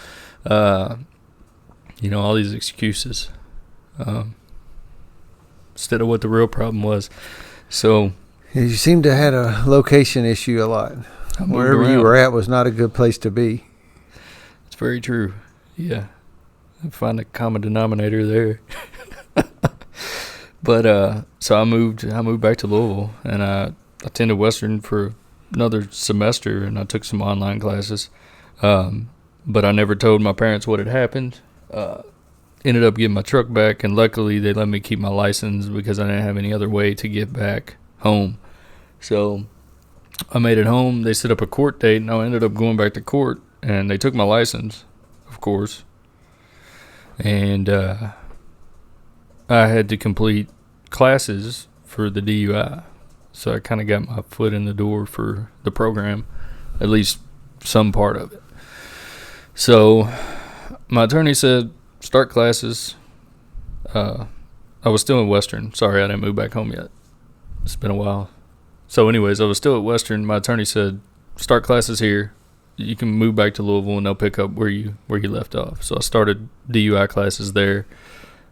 Speaker 2: All these excuses instead of what the real problem was. So
Speaker 1: you seem to have had a location issue a lot. Wherever you were at was not a good place to be.
Speaker 2: It's very true. Yeah. I find a common denominator there. But so I moved back to Louisville, and I attended Western for another semester, and I took some online classes. But I never told my parents what had happened. Ended up getting my truck back, and luckily they let me keep my license because I didn't have any other way to get back home. So I made it home. They set up a court date, and I ended up going back to court, and they took my license, of course. And I had to complete classes for the DUI. So I kind of got my foot in the door for the program, at least some part of it. So my attorney said, start classes. I was still in Western. Sorry, I didn't move back home yet. It's been a while. So anyways, I was still at Western. My attorney said, start classes here. You can move back to Louisville, and they'll pick up where you left off. So I started DUI classes there.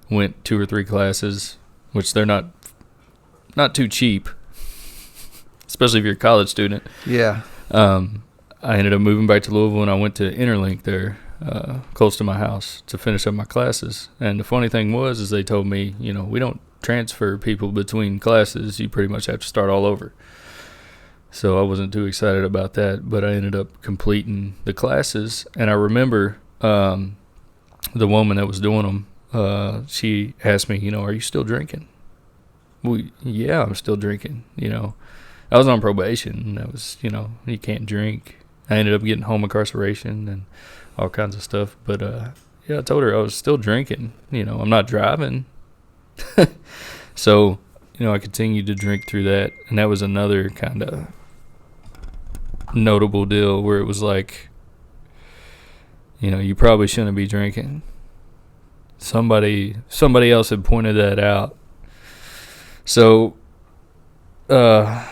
Speaker 2: Went 2 or 3 classes, which they're not too cheap, especially if you're a college student.
Speaker 1: Yeah.
Speaker 2: I ended up moving back to Louisville, and I went to Interlink there, close to my house, to finish up my classes. And the funny thing is they told me, we don't transfer people between classes. You pretty much have to start all over. So I wasn't too excited about that, but I ended up completing the classes. And I remember the woman that was doing them, she asked me, are you still drinking? Well, yeah, I'm still drinking. I was on probation. That was, you can't drink. I ended up getting home incarceration and all kinds of stuff. But, yeah, I told her I was still drinking. I'm not driving. So, I continued to drink through that. And that was another kind of notable deal where it was like, you probably shouldn't be drinking. Somebody else had pointed that out. So, I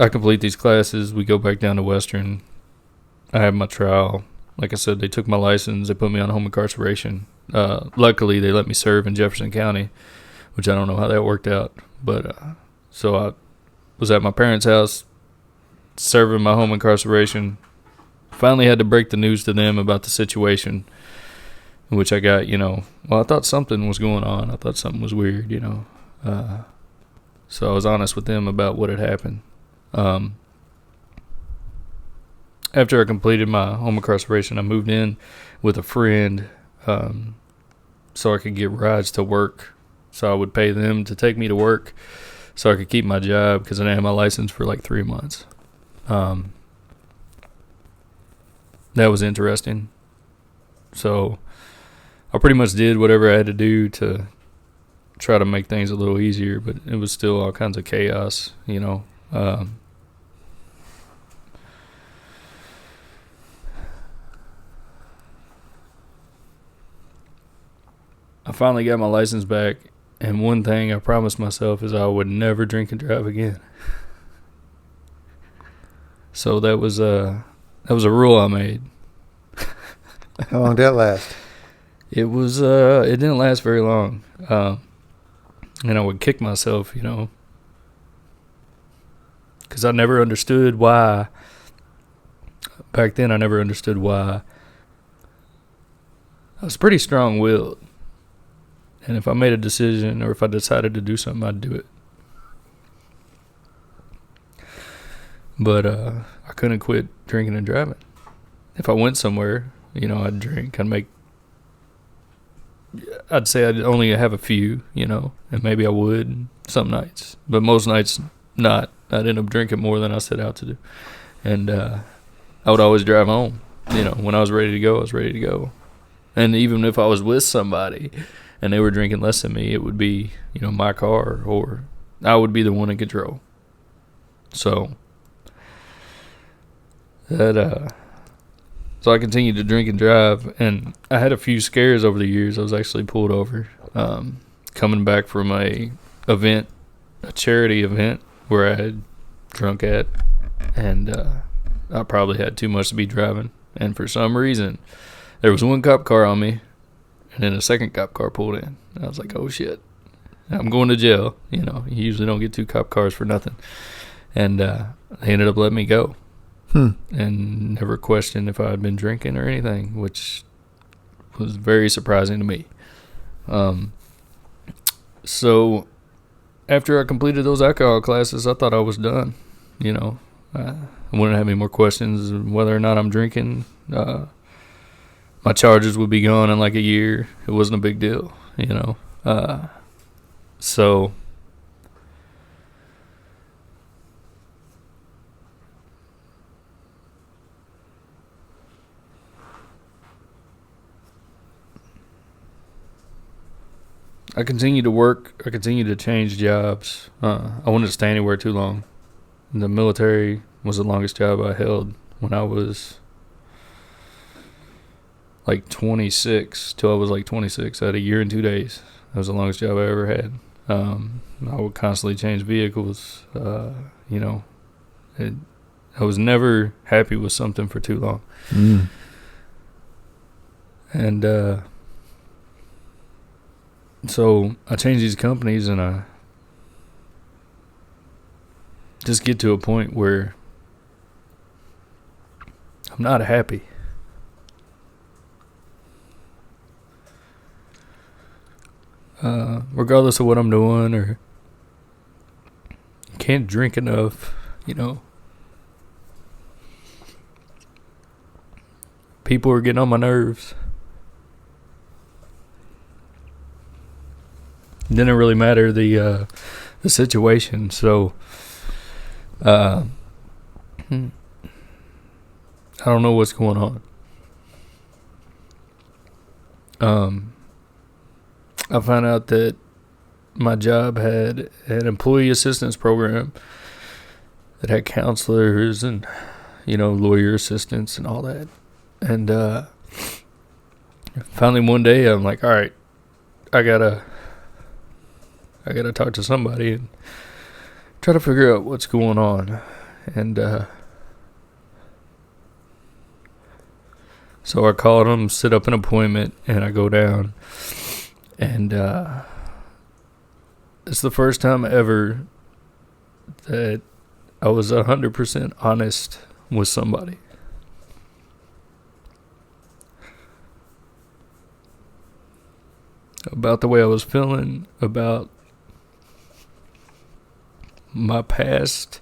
Speaker 2: complete these classes. We go back down to Western. I have my trial. Like I said, they took my license. They put me on home incarceration. Luckily, they let me serve in Jefferson County, which I don't know how that worked out. But so I was at my parents' house serving my home incarceration. Finally had to break the news to them about the situation, which I got, I thought something was going on. I thought something was weird, So I was honest with them about what had happened. After I completed my home incarceration, I moved in with a friend so I could get rides to work. So I would pay them to take me to work so I could keep my job because I didn't have my license for like 3 months. That was interesting. So I pretty much did whatever I had to do to try to make things a little easier, but it was still all kinds of chaos, I finally got my license back, and one thing I promised myself is I would never drink and drive again. So that was a rule I made.
Speaker 1: How long did that last?
Speaker 2: It didn't last very long. And I would kick myself, because I never understood why. Back then, I never understood why. I was pretty strong-willed. And if I made a decision or if I decided to do something, I'd do it. But I couldn't quit drinking and driving. If I went somewhere, I'd drink. I'd say I'd only have a few, and maybe I would some nights. But most nights, not. I'd end up drinking more than I set out to do. And I would always drive home. When I was ready to go, I was ready to go. And even if I was with somebody and they were drinking less than me, it would be, my car, or I would be the one in control. So so I continued to drink and drive, and I had a few scares over the years. I was actually pulled over coming back from a charity event where I had drunk at, and I probably had too much to be driving. And for some reason, there was one cop car on me, and then a second cop car pulled in. And I was like, oh, shit. I'm going to jail. You usually don't get two cop cars for nothing. And they ended up letting me go. And never questioned if I had been drinking or anything, which was very surprising to me. So after I completed those alcohol classes, I thought I was done. I wouldn't have any more questions whether or not I'm drinking. My charges would be gone in like a year. It wasn't a big deal, So I continued to work. I continued to change jobs. I wouldn't stay anywhere too long. The military was the longest job I held when I was like 26, till I was like 26. I had a year and 2 days. That was the longest job I ever had. I would constantly change vehicles. I was never happy with something for too long. And so I changed these companies, and I just get to a point where I'm not happy. Regardless of what I'm doing, or can't drink enough, People are getting on my nerves. It didn't really matter the situation, so I don't know what's going on. I found out that my job had an employee assistance program that had counselors and, lawyer assistants and all that. And finally one day I'm like, all right, I gotta talk to somebody and try to figure out what's going on. And so I called them, set up an appointment, and I go down. And it's the first time ever that I was 100% honest with somebody. About the way I was feeling, about my past,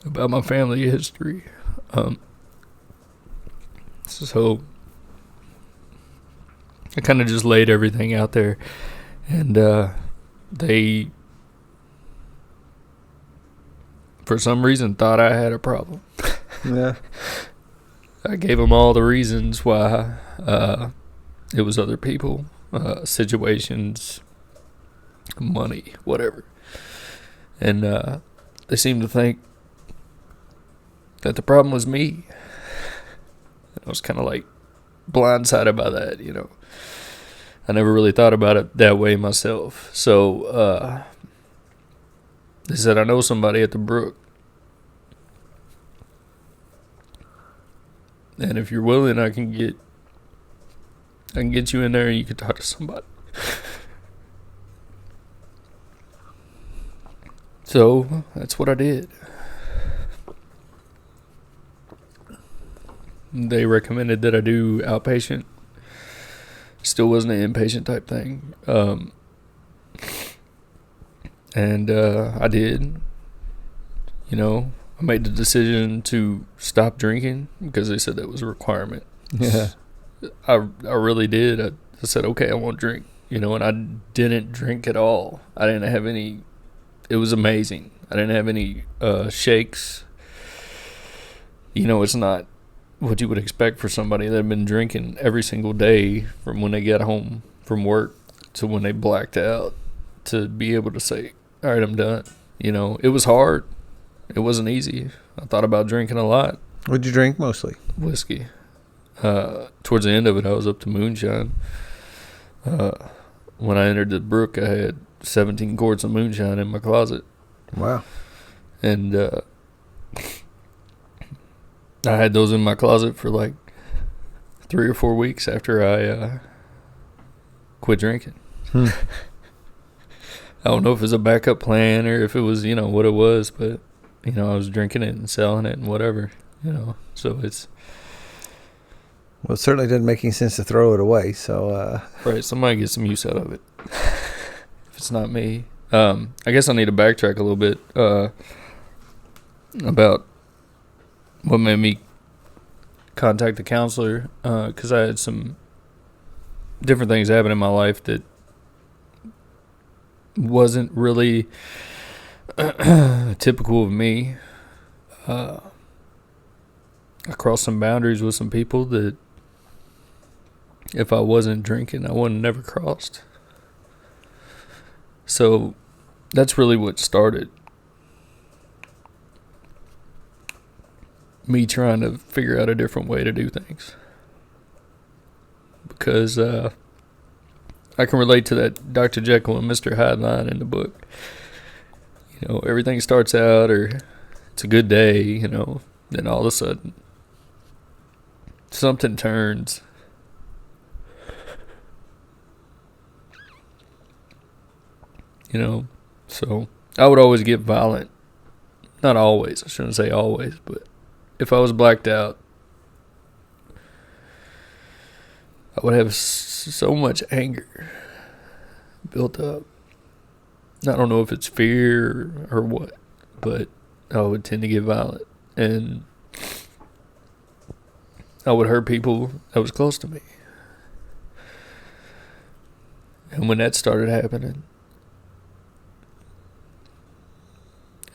Speaker 2: about my family history. So I kind of just laid everything out there, and they, for some reason, thought I had a problem.
Speaker 1: Yeah.
Speaker 2: I gave them all the reasons why. It was other people, situations, money, whatever. And they seemed to think that the problem was me. And I was kind of like, blindsided by that, I never really thought about it that way myself. So they said, I know somebody at the Brook, and if you're willing, I can get you in there and you can talk to somebody. So that's what I did. They recommended that I do outpatient. Still wasn't an inpatient type thing. And I did. I made the decision to stop drinking because they said that was a requirement.
Speaker 1: Yeah.
Speaker 2: I really did. I said, okay, I won't drink. And I didn't drink at all. I didn't have any. It was amazing. I didn't have any shakes. It's not what you would expect for somebody that had been drinking every single day from when they got home from work to when they blacked out, to be able to say, all right, I'm done. It was hard. It wasn't easy. I thought about drinking a lot.
Speaker 1: What'd you drink mostly?
Speaker 2: Whiskey. Towards the end of it, I was up to moonshine. When I entered the Brook, I had 17 quarts of moonshine in my closet.
Speaker 1: Wow.
Speaker 2: And I had those in my closet for like 3 or 4 weeks after I quit drinking. I don't know if it was a backup plan or if it was, what it was, but, I was drinking it and selling it and whatever, so it's.
Speaker 1: Well, it certainly doesn't make any sense to throw it away, so.
Speaker 2: Right, somebody get some use out of it. If it's not me. I guess I need to backtrack a little bit about what made me contact the counselor, because I had some different things happen in my life that wasn't really typical of me. I crossed some boundaries with some people that if I wasn't drinking, I would have never crossed. So that's really what started me trying to figure out a different way to do things. Because I can relate to that Dr. Jekyll and Mr. Hyde line in the book. Everything starts out, or it's a good day, then all of a sudden something turns. So I would always get violent. Not always, I shouldn't say always, but if I was blacked out, I would have so much anger built up. I don't know if it's fear or what, but I would tend to get violent. And I would hurt people that was close to me. And when that started happening,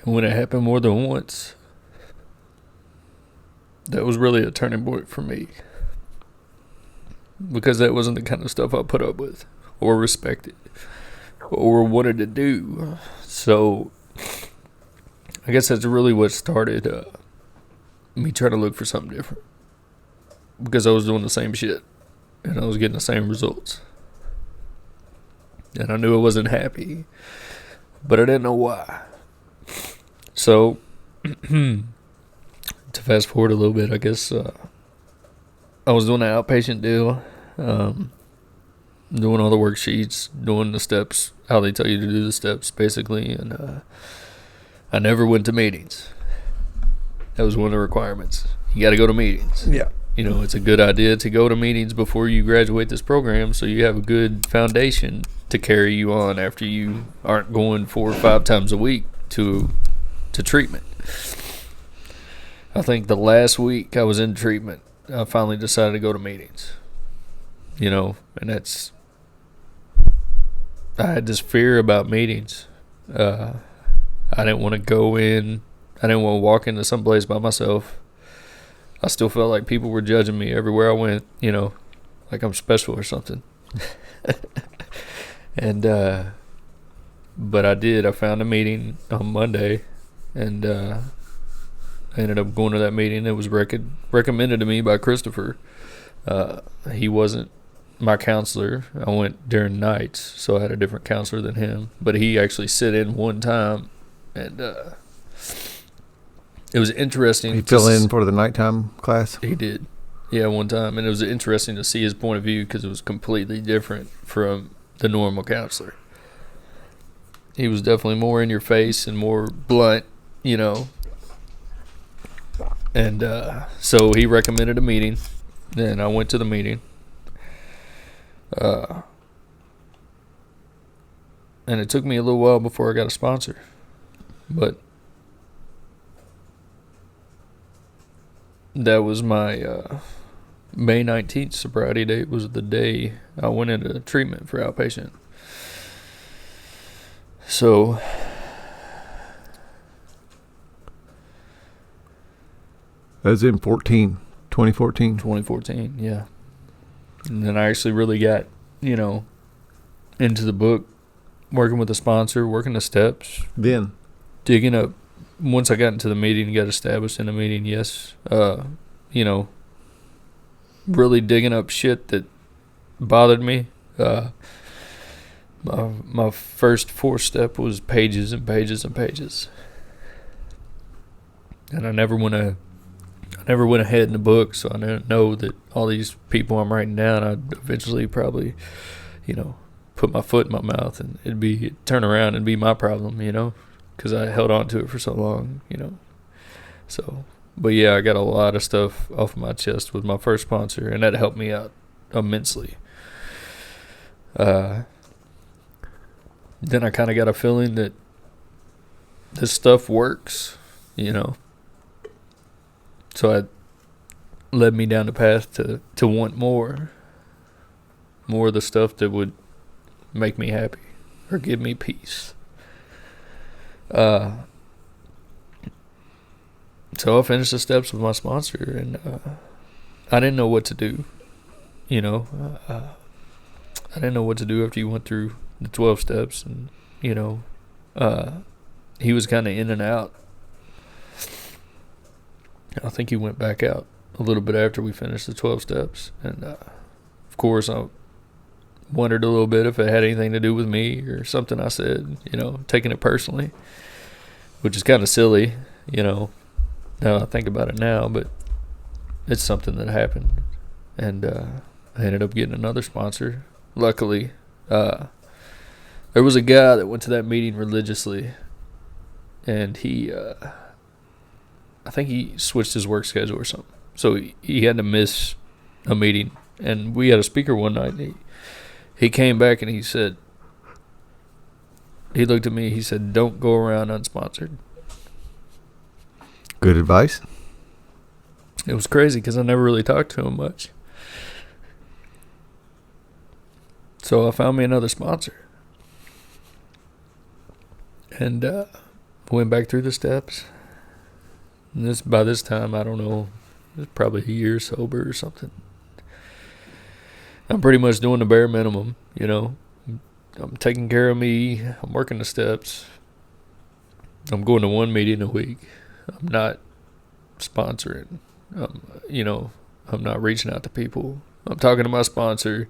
Speaker 2: and when it happened more than once, that was really a turning point for me. Because that wasn't the kind of stuff I put up with or respected or wanted to do. So I guess that's really what started me trying to look for something different. Because I was doing the same shit and I was getting the same results. And I knew I wasn't happy, but I didn't know why. So to fast forward a little bit, I guess I was doing an outpatient deal, doing all the worksheets, doing the steps, how they tell you to do the steps, basically, and I never went to meetings. That was one of the requirements. You got to go to meetings.
Speaker 1: Yeah.
Speaker 2: It's a good idea to go to meetings before you graduate this program so you have a good foundation to carry you on after you aren't going 4 or 5 times a week to treatment. I think the last week I was in treatment, I finally decided to go to meetings. And that's, I had this fear about meetings. I didn't want to go in. I didn't want to walk into some place by myself. I still felt like people were judging me everywhere I went, like I'm special or something. And, but I did. I found a meeting on Monday, and I ended up going to that meeting. It was recommended to me by Christopher,
Speaker 3: He wasn't my counselor. I went during nights, so I had a different counselor than him. But he actually sit in one time, and it was interesting.
Speaker 1: He fill in for the nighttime class?
Speaker 3: He did. Yeah, one time. And it was interesting to see his point of view because it was completely different from the normal counselor. He was definitely more in your face and more blunt, you know. And so he recommended a meeting. Then I went to the meeting. And it took me a little while before I got a sponsor. But that was my May 19th sobriety date was the day I went into treatment for outpatient. So
Speaker 1: That's in 2014.
Speaker 3: 2014, yeah. And then I actually really got, you know, into the book, working with a sponsor, working the steps.
Speaker 1: Then?
Speaker 3: Digging up. Once I got into the meeting, got established in the meeting, yes. You know, really digging up shit that bothered me. My first 4-step was pages and pages and pages. And I never went ahead in the book, so I didn't know that all these people I'm writing down, I'd eventually probably, you know, put my foot in my mouth and it'd turn around and be my problem, you know, because I held on to it for so long, you know. So, but yeah, I got a lot of stuff off of my chest with my first sponsor, and that helped me out immensely. Then I kind of got a feeling that this stuff works, you know. So it led me down the path to want more of the stuff that would make me happy or give me peace. So I finished the steps with my sponsor, and I didn't know what to do. You know, I didn't know what to do after you went through the 12 steps, and you know, he was kind of in and out. I think he went back out a little bit after we finished the 12 steps, and of course I wondered a little bit if it had anything to do with me or something I said, you know, taking it personally, which is kind of silly, you know, now I think about it now, but it's something that happened. And I ended up getting another sponsor. Luckily, there was a guy that went to that meeting religiously, and he I think he switched his work schedule or something, so he had to miss a meeting. And we had a speaker one night, and he came back and he said, he looked at me, he said, "Don't go around unsponsored."
Speaker 1: Good advice.
Speaker 3: It was crazy because I never really talked to him much. So I found me another sponsor. And went back through the steps. And by this time, I don't know, it was probably a year sober or something. I'm pretty much doing the bare minimum, you know. I'm taking care of me. I'm working the steps. I'm going to one meeting a week. I'm not sponsoring. You know, I'm not reaching out to people. I'm talking to my sponsor.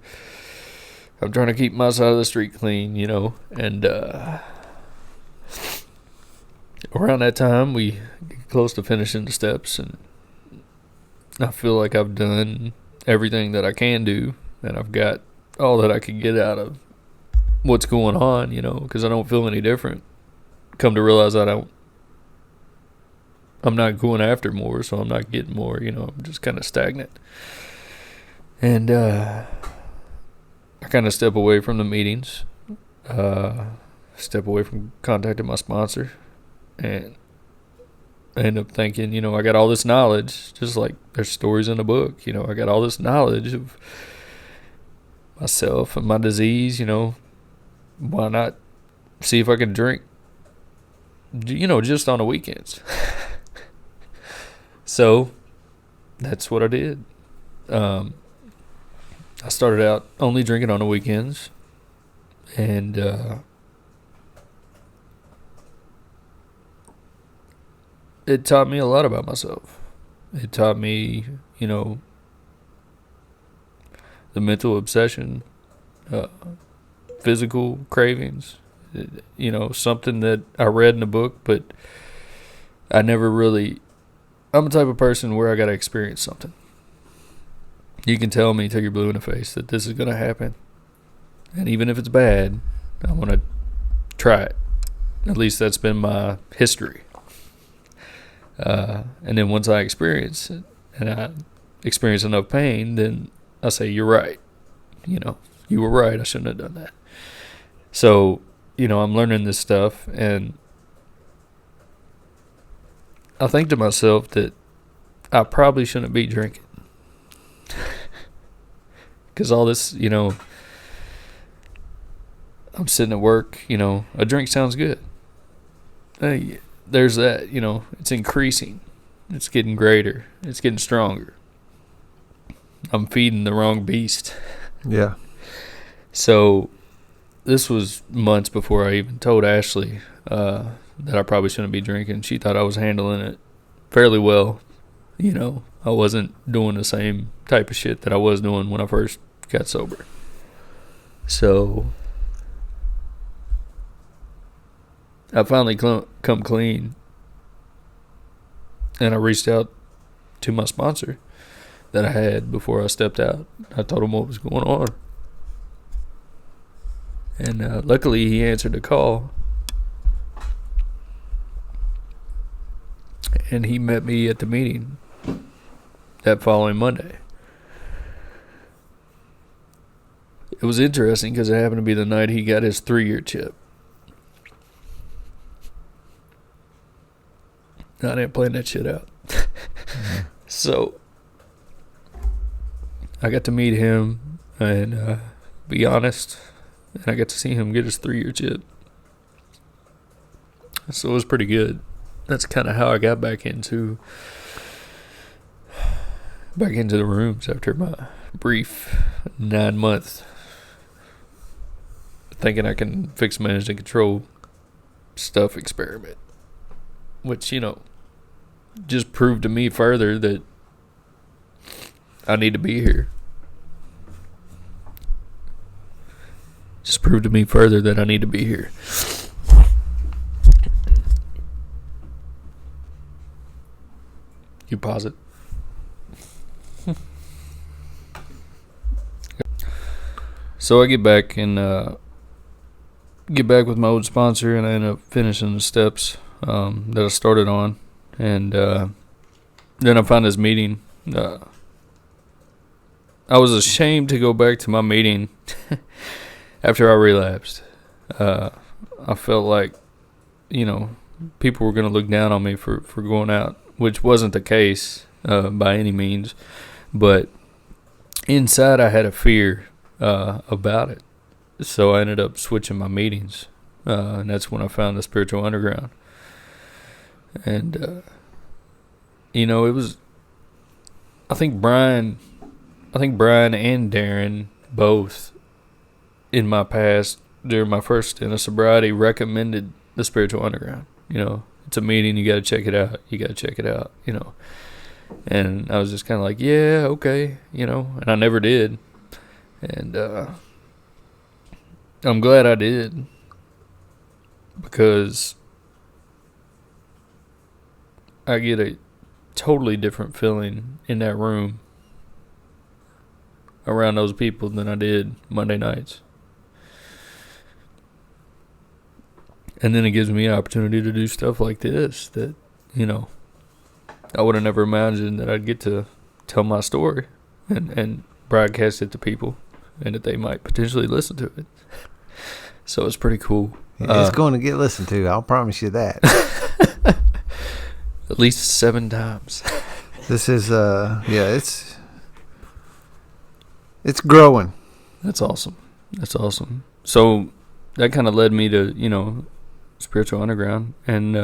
Speaker 3: I'm trying to keep my side of the street clean, you know. And around that time, we get close to finishing the steps, and I feel like I've done everything that I can do, and I've got all that I can get out of what's going on, you know, because I don't feel any different. Come to realize I'm not going after more, so I'm not getting more, you know, I'm just kind of stagnant. And I kind of step away from the meetings, step away from contacting my sponsor, and I end up thinking, you know, I got all this knowledge, just like there's stories in the book, you know, I got all this knowledge of myself and my disease, you know, why not see if I can drink, you know, just on the weekends. So that's what I did. I started out only drinking on the weekends, and it taught me a lot about myself. It taught me, you know, the mental obsession, physical cravings, something that I read in a book, but I never really, I'm the type of person where I got to experience something. You can tell me till you're blue in the face that this is going to happen. And even if it's bad, I want to try it. At least that's been my history. And then once I experience it and I experience enough pain, then I say, you're right. You were right. I shouldn't have done that. So, I'm learning this stuff, and I think to myself that I probably shouldn't be drinking. Because all this, I'm sitting at work, a drink sounds good. Hey, there's that, it's increasing. It's getting greater. It's getting stronger. I'm feeding the wrong beast.
Speaker 1: Yeah.
Speaker 3: So this was months before I even told Ashley that I probably shouldn't be drinking. She thought I was handling it fairly well. I wasn't doing the same type of shit that I was doing when I first got sober. So I finally come clean, and I reached out to my sponsor that I had before I stepped out. I told him what was going on. And luckily he answered the call. And he met me at the meeting that following Monday. It was interesting because it happened to be the night he got his 3-year chip. I didn't plan that shit out. So I got to meet him and be honest, and I got to see him get his 3-year chip. So it was pretty good. That's kind of how I got back into the rooms after my brief 9-month thinking I can fix, manage, and control stuff experiment, which just proved to me further that I need to be here. Just proved to me further that I need to be here. You pause it. So I get back with my old sponsor, and I end up finishing the steps that I started on, and then I found this meeting. I was ashamed to go back to my meeting after I relapsed. I felt like, people were going to look down on me for going out, which wasn't the case by any means. But inside I had a fear about it. So I ended up switching my meetings. And that's when I found the Spiritual Underground. And, it was, I think Brian and Darren both in my past, during my first stint of sobriety, recommended the Spiritual Underground. It's a meeting, you got to check it out. And I was just kind of like, yeah, okay, and I never did. And I'm glad I did, because I get a totally different feeling in that room around those people than I did Monday nights. And then it gives me an opportunity to do stuff like this that, I would have never imagined that I'd get to tell my story and broadcast it to people, and that they might potentially listen to it. So it's pretty cool.
Speaker 1: It's going to get listened to. I'll promise you that.
Speaker 3: At least 7 times.
Speaker 1: This is, it's growing.
Speaker 3: That's awesome. So that kind of led me to, Spiritual Underground. And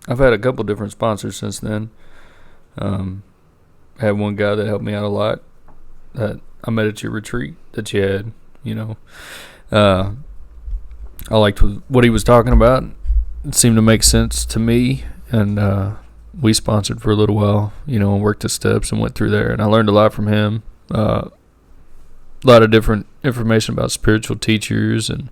Speaker 3: I've had a couple different sponsors since then. I had one guy that helped me out a lot that I met at your retreat that you had, I liked what he was talking about. It seemed to make sense to me, and we sponsored for a little while, and worked the steps and went through there. And I learned a lot from him. A lot of different information about spiritual teachers. And,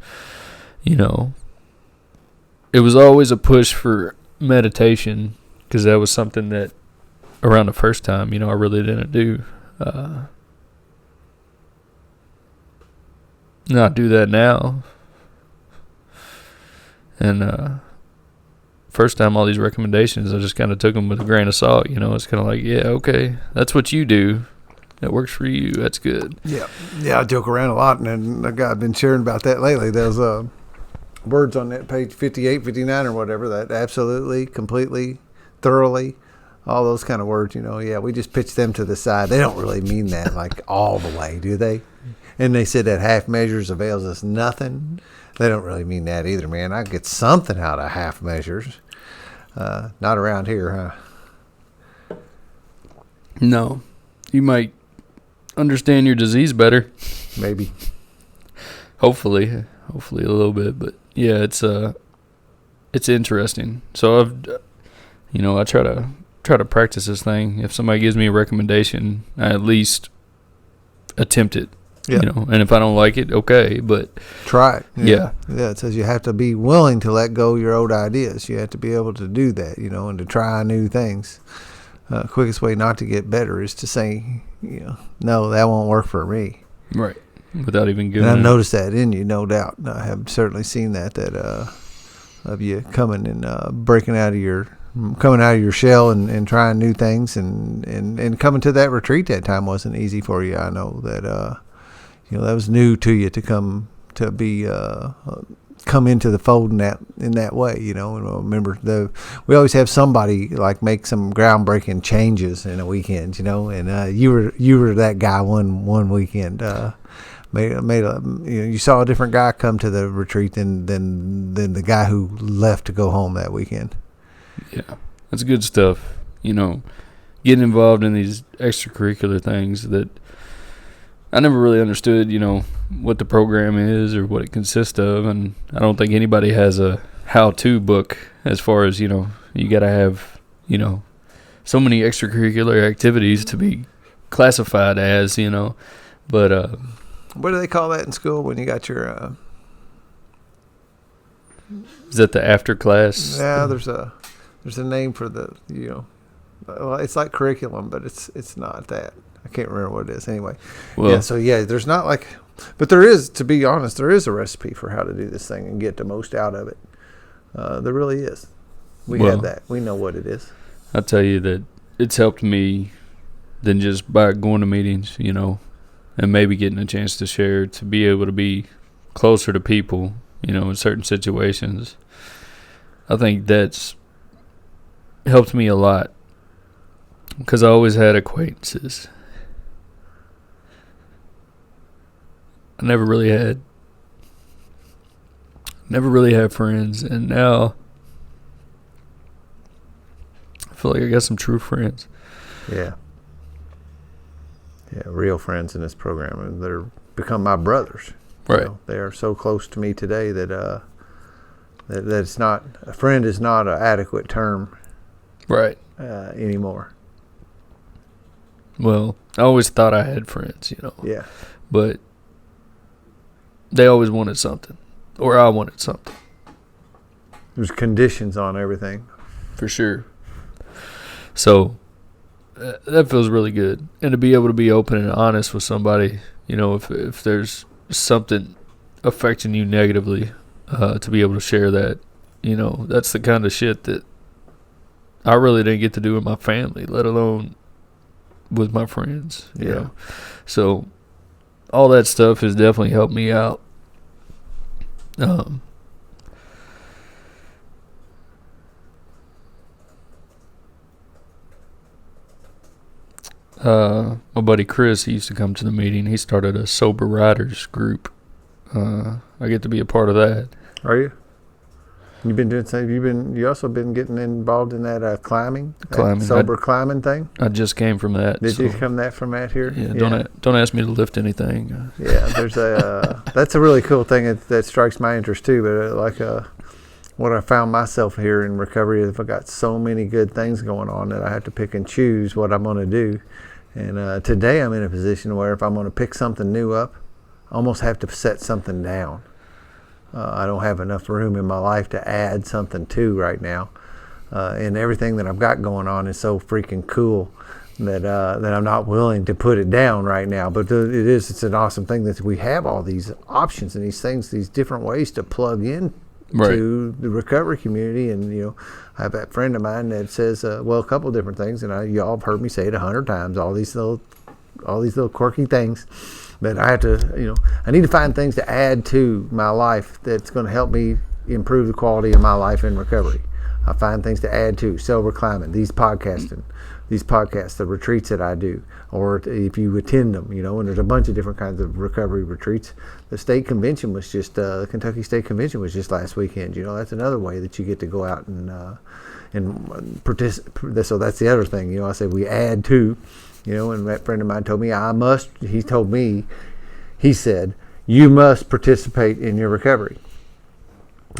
Speaker 3: it was always a push for meditation, because that was something that around the first time, I really didn't do. Not do that now. And first time, all these recommendations, I just kind of took them with a grain of salt. It's kind of like, yeah, okay, that's what you do. That works for you. That's good.
Speaker 1: Yeah, I joke around a lot, and I've been sharing about that lately. There's words on that page 58, 59 or whatever that absolutely, completely, thoroughly, all those kind of words. Yeah, we just pitch them to the side. They don't really mean that like all the way, do they? And they said that half measures avails us nothing. They don't really mean that either, man. I get something out of half measures. Not around here, huh?
Speaker 3: No. You might understand your disease better.
Speaker 1: Maybe.
Speaker 3: Hopefully a little bit. But yeah, it's interesting. So I try to practice this thing. If somebody gives me a recommendation, I at least attempt it. Yeah. And if I don't like it, okay, but
Speaker 1: try it.
Speaker 3: Yeah.
Speaker 1: It says you have to be willing to let go of your old ideas. You have to be able to do that, and to try new things. Quickest way not to get better is to say, no, that won't work for me.
Speaker 3: Right. Without even giving.
Speaker 1: And I've noticed that in you, no doubt. I have certainly seen that of you coming and breaking out of your shell and trying new things and coming to that retreat that time wasn't easy for you. I know that. That was new to you to come into the fold in that way. And remember we always have somebody like make some groundbreaking changes in a weekend. And you were that guy one weekend. You saw a different guy come to the retreat than the guy who left to go home that weekend.
Speaker 3: Yeah, that's good stuff. Getting involved in these extracurricular things that I never really understood, what the program is or what it consists of, and I don't think anybody has a how-to book as far as, you got to have, so many extracurricular activities to be classified as, but
Speaker 1: what do they call that in school when you got your
Speaker 3: is that the after class?
Speaker 1: Yeah, there's a name for the, well, it's like curriculum, but it's not that. I can't remember what it is. Anyway, well, there's not like, but there is, to be honest, there is a recipe for how to do this thing and get the most out of it. There really is. We have that. We know what it is.
Speaker 3: I'll tell you that it's helped me than just by going to meetings, and maybe getting a chance to share, to be able to be closer to people, in certain situations. I think that's helped me a lot because I always had acquaintances. I never really had friends, and now I feel like I got some true friends.
Speaker 1: Yeah, real friends in this program, and they're become my brothers.
Speaker 3: Right,
Speaker 1: they are so close to me today that it's not, a friend is not an adequate term,
Speaker 3: right,
Speaker 1: anymore.
Speaker 3: Well, I always thought I had friends,
Speaker 1: Yeah,
Speaker 3: but they always wanted something, or I wanted something.
Speaker 1: There's conditions on everything.
Speaker 3: For sure. So that feels really good. And to be able to be open and honest with somebody, if there's something affecting you negatively, to be able to share that, that's the kind of shit that I really didn't get to do with my family, let alone with my friends. You know? So all that stuff has definitely helped me out. My buddy Chris, he used to come to the meeting. He started a sober riders group. I get to be a part of that.
Speaker 1: Are you? You've been doing. You also been getting involved in that climbing, sober climbing thing.
Speaker 3: I just came from that.
Speaker 1: Did you come from that here?
Speaker 3: Yeah. Don't ask me to lift anything.
Speaker 1: Yeah, there's that's a really cool thing that strikes my interest too. But what I found myself here in recovery is I've got so many good things going on that I have to pick and choose what I'm going to do. And today I'm in a position where if I'm going to pick something new up, I almost have to set something down. I don't have enough room in my life to add something to right now. And everything that I've got going on is so freaking cool that I'm not willing to put it down right now. But it's an awesome thing that we have all these options and these things, these different ways to plug in to the recovery community. And I have that friend of mine that says, a couple of different things, and y'all have heard me say it 100 times. All these little quirky things that I have to, I need to find things to add to my life that's going to help me improve the quality of my life in recovery. I find things to add to sober climbing, these podcasts, the retreats that I do, or if you attend them, and there's a bunch of different kinds of recovery retreats. The state convention was just, the Kentucky State Convention was just last weekend. That's another way that you get to go out and participate. So that's the other thing, I say we add to, and that friend of mine told me, he said, you must participate in your recovery.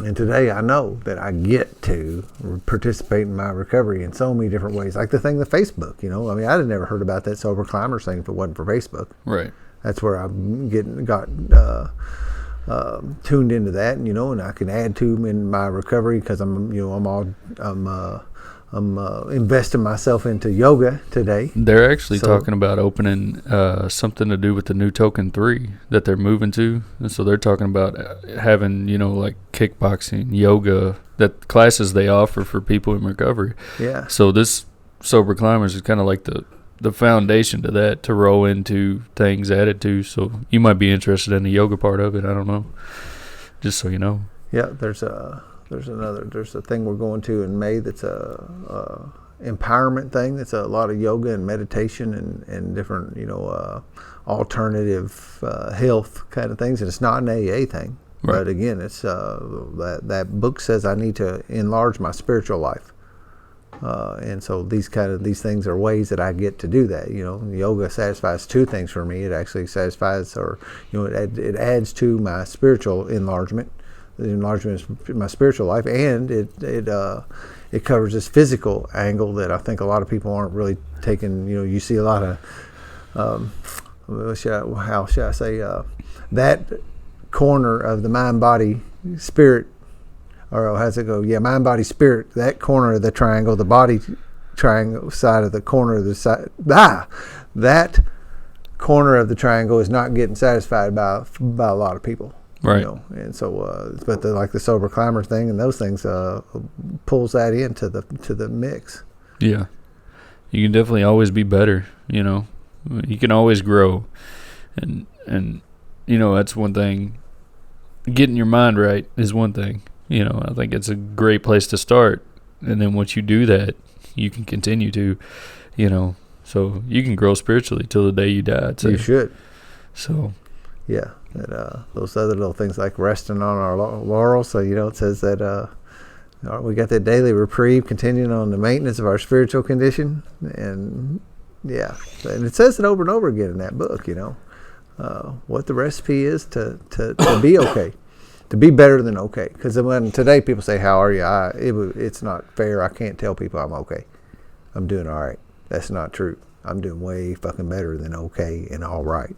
Speaker 1: And today I know that I get to participate in my recovery in so many different ways. Like the thing with Facebook, I'd have never heard about that Sober Climbers thing if it wasn't for Facebook.
Speaker 3: Right.
Speaker 1: That's where I got tuned into that, and I can add to them in my recovery because I'm investing myself into yoga today.
Speaker 3: They're actually talking about opening something to do with the new Token 3 that they're moving to. And so they're talking about having, like kickboxing, yoga, that classes they offer for people in recovery.
Speaker 1: Yeah.
Speaker 3: So this Sober Climbers is kind of like the foundation to that, to roll into things added to. So you might be interested in the yoga part of it. I don't know. Just so you know. Yeah,
Speaker 1: there's a thing we're going to in May that's a empowerment thing. That's a lot of yoga and meditation and different alternative health kind of things. And it's not an AA thing, right. But again, it's that book says I need to enlarge my spiritual life, and so these things are ways that I get to do that. Yoga satisfies two things for me. It actually satisfies, or it adds to my spiritual enlargement. The enlargement is my spiritual life, and it covers this physical angle that I think a lot of people aren't really taking. You see a lot of how should I say that corner of the mind, body, spirit, or how's it go? Yeah, mind, body, spirit. That corner of the triangle, the body triangle side of the corner of the side. That corner of the triangle is not getting satisfied by a lot of people.
Speaker 3: Right.
Speaker 1: And so, but the Sober Climber thing and those things pulls that into the mix.
Speaker 3: Yeah, you can definitely always be better. You can always grow, and that's one thing. Getting your mind right is one thing. I think it's a great place to start, and then once you do that, you can continue to, so you can grow spiritually till the day you die. I'd say.
Speaker 1: You should.
Speaker 3: So.
Speaker 1: Yeah. Those other little things like resting on our laurels. So, it says that we got that daily reprieve continuing on the maintenance of our spiritual condition. And, yeah. And it says it over and over again in that book, what the recipe is to be okay, to be better than okay. Because when today people say, how are you? It's not fair. I can't tell people I'm okay. I'm doing all right. That's not true. I'm doing way fucking better than okay and all right.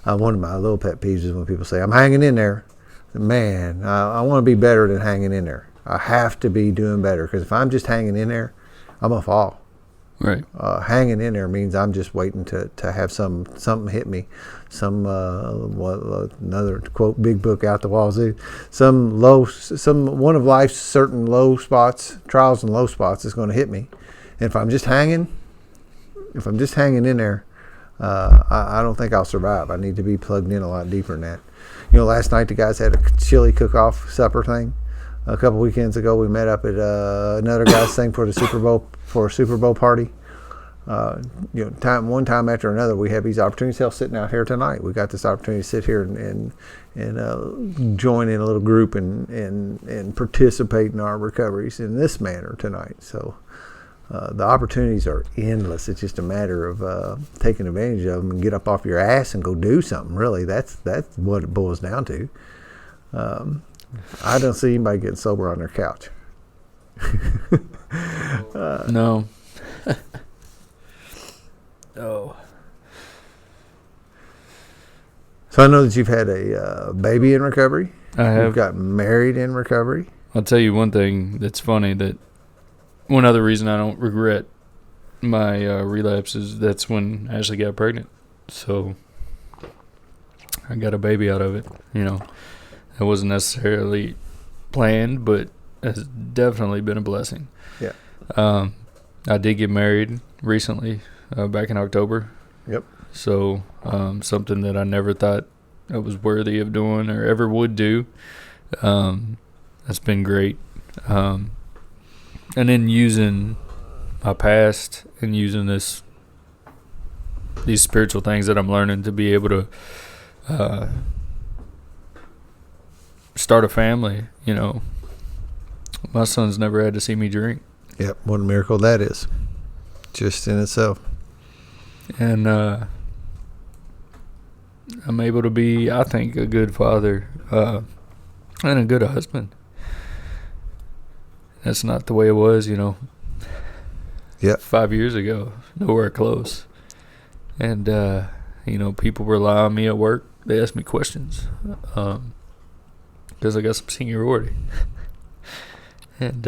Speaker 1: One of my little pet peeves is when people say, I'm hanging in there. Man, I want to be better than hanging in there. I have to be doing better, because if I'm just hanging in there, I'm going to fall.
Speaker 3: Right.
Speaker 1: Hanging in there means I'm just waiting to have something hit me. Another quote, big book out the wazoo. One of life's certain low spots, trials and low spots is going to hit me. And if I'm just hanging in there, I don't think I'll survive. I need to be plugged in a lot deeper than that. Last night the guys had a chili cook-off supper thing. A couple weekends ago, we met up at another guy's thing for a Super Bowl party. One time after another, we have these opportunities. Hell, sitting out here tonight, we got this opportunity to sit here and join in a little group and participate in our recoveries in this manner tonight. So. The opportunities are endless. It's just a matter of taking advantage of them and get up off your ass and go do something. Really, that's what it boils down to. I don't see anybody getting sober on their couch.
Speaker 3: No. Oh.
Speaker 1: So I know that you've had a baby in recovery.
Speaker 3: I have.
Speaker 1: You've got married in recovery.
Speaker 3: I'll tell you one thing that's funny, that one other reason I don't regret my relapse is that's when Ashley got pregnant. So I got a baby out of it. You know, it wasn't necessarily planned, but has definitely been a blessing.
Speaker 1: Yeah.
Speaker 3: I did get married recently, back in October.
Speaker 1: Yep.
Speaker 3: So something that I never thought I was worthy of doing or ever would do. That's been great. And then using my past and using these spiritual things that I'm learning to be able to start a family. You know, my son's never had to see me drink.
Speaker 1: Yep. What a miracle that is, just in itself.
Speaker 3: And I'm able to be, I think, a good father and a good husband. That's not the way it was, you know.
Speaker 1: Yep.
Speaker 3: 5 years ago, nowhere close. And, you know, people rely on me at work. They ask me questions because I got some seniority. And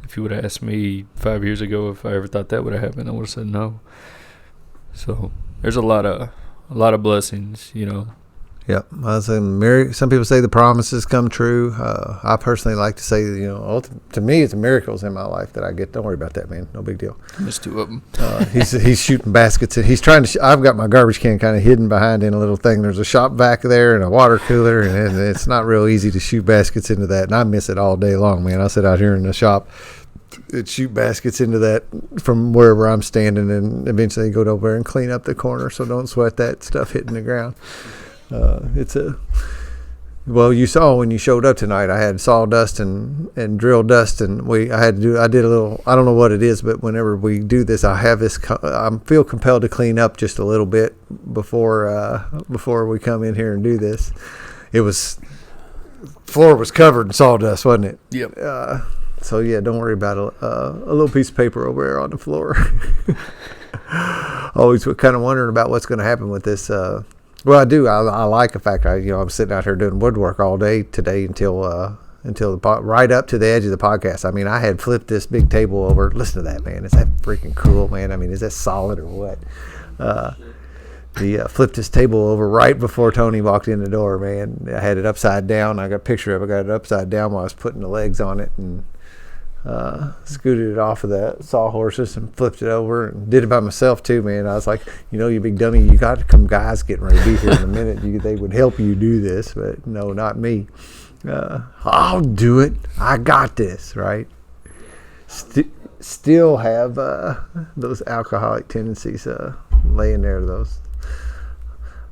Speaker 3: if you would have asked me 5 years ago if I ever thought that would have happened, I would have said no. So there's a lot of blessings, you know.
Speaker 1: Yep. I was saying, some people say the promises come true. I personally like to say, you know, to me, it's miracles in my life that I get. Don't worry about that, man. No big deal.
Speaker 3: There's two of them.
Speaker 1: He's shooting baskets, and he's trying to. I've got my garbage can kind of hidden behind in a little thing. There's a shop back there and a water cooler, and it's not real easy to shoot baskets into that. And I miss it all day long, man. I sit out here in the shop and shoot baskets into that from wherever I'm standing, and eventually go over there and clean up the corner. So don't sweat that stuff hitting the ground. Well, you saw when you showed up tonight, I had sawdust and drill dust, and I did a little, I don't know what it is, but whenever we do this, I feel compelled to clean up just a little bit before we come in here and do this. Floor was covered in sawdust, wasn't it?
Speaker 3: Yep.
Speaker 1: So yeah, don't worry about a little piece of paper over there on the floor. Always kind of wondering about what's going to happen with this. Well, I do. I like the fact I'm sitting out here doing woodwork all day today until right up to the edge of the podcast. I mean, I had flipped this big table over. Listen to that, man. Is that freaking cool, man? I mean, is that solid or what? Flipped this table over right before Tony walked in the door, man. I had it upside down. I got a picture of it. I got it upside down while I was putting the legs on it, and scooted it off of the sawhorses and flipped it over, and did it by myself too, man. I was like, you big dummy, you got to come, guys getting ready to be here in a minute. They would help you do this, but no, not me. I'll do it. I got this, right? Still have those alcoholic tendencies laying there. Those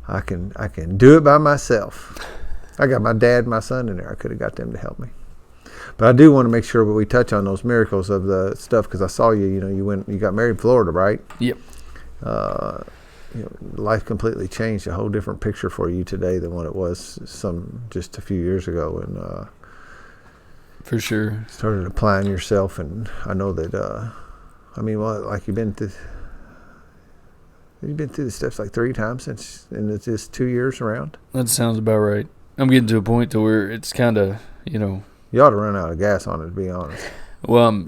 Speaker 1: I can do it by myself. I got my dad and my son in there. I could have got them to help me. But I do want to make sure that we touch on those miracles of the stuff, because I saw you got married in Florida, right?
Speaker 3: Yep.
Speaker 1: Life completely changed, a whole different picture for you today than what it was just a few years ago, and
Speaker 3: for sure
Speaker 1: started applying yourself. And I know that you've been through the steps like 3 times and it's just 2 years around.
Speaker 3: That sounds about right. I'm getting to a point to where it's kind of,
Speaker 1: you ought to run out of gas on it, to be honest.
Speaker 3: Well, I'm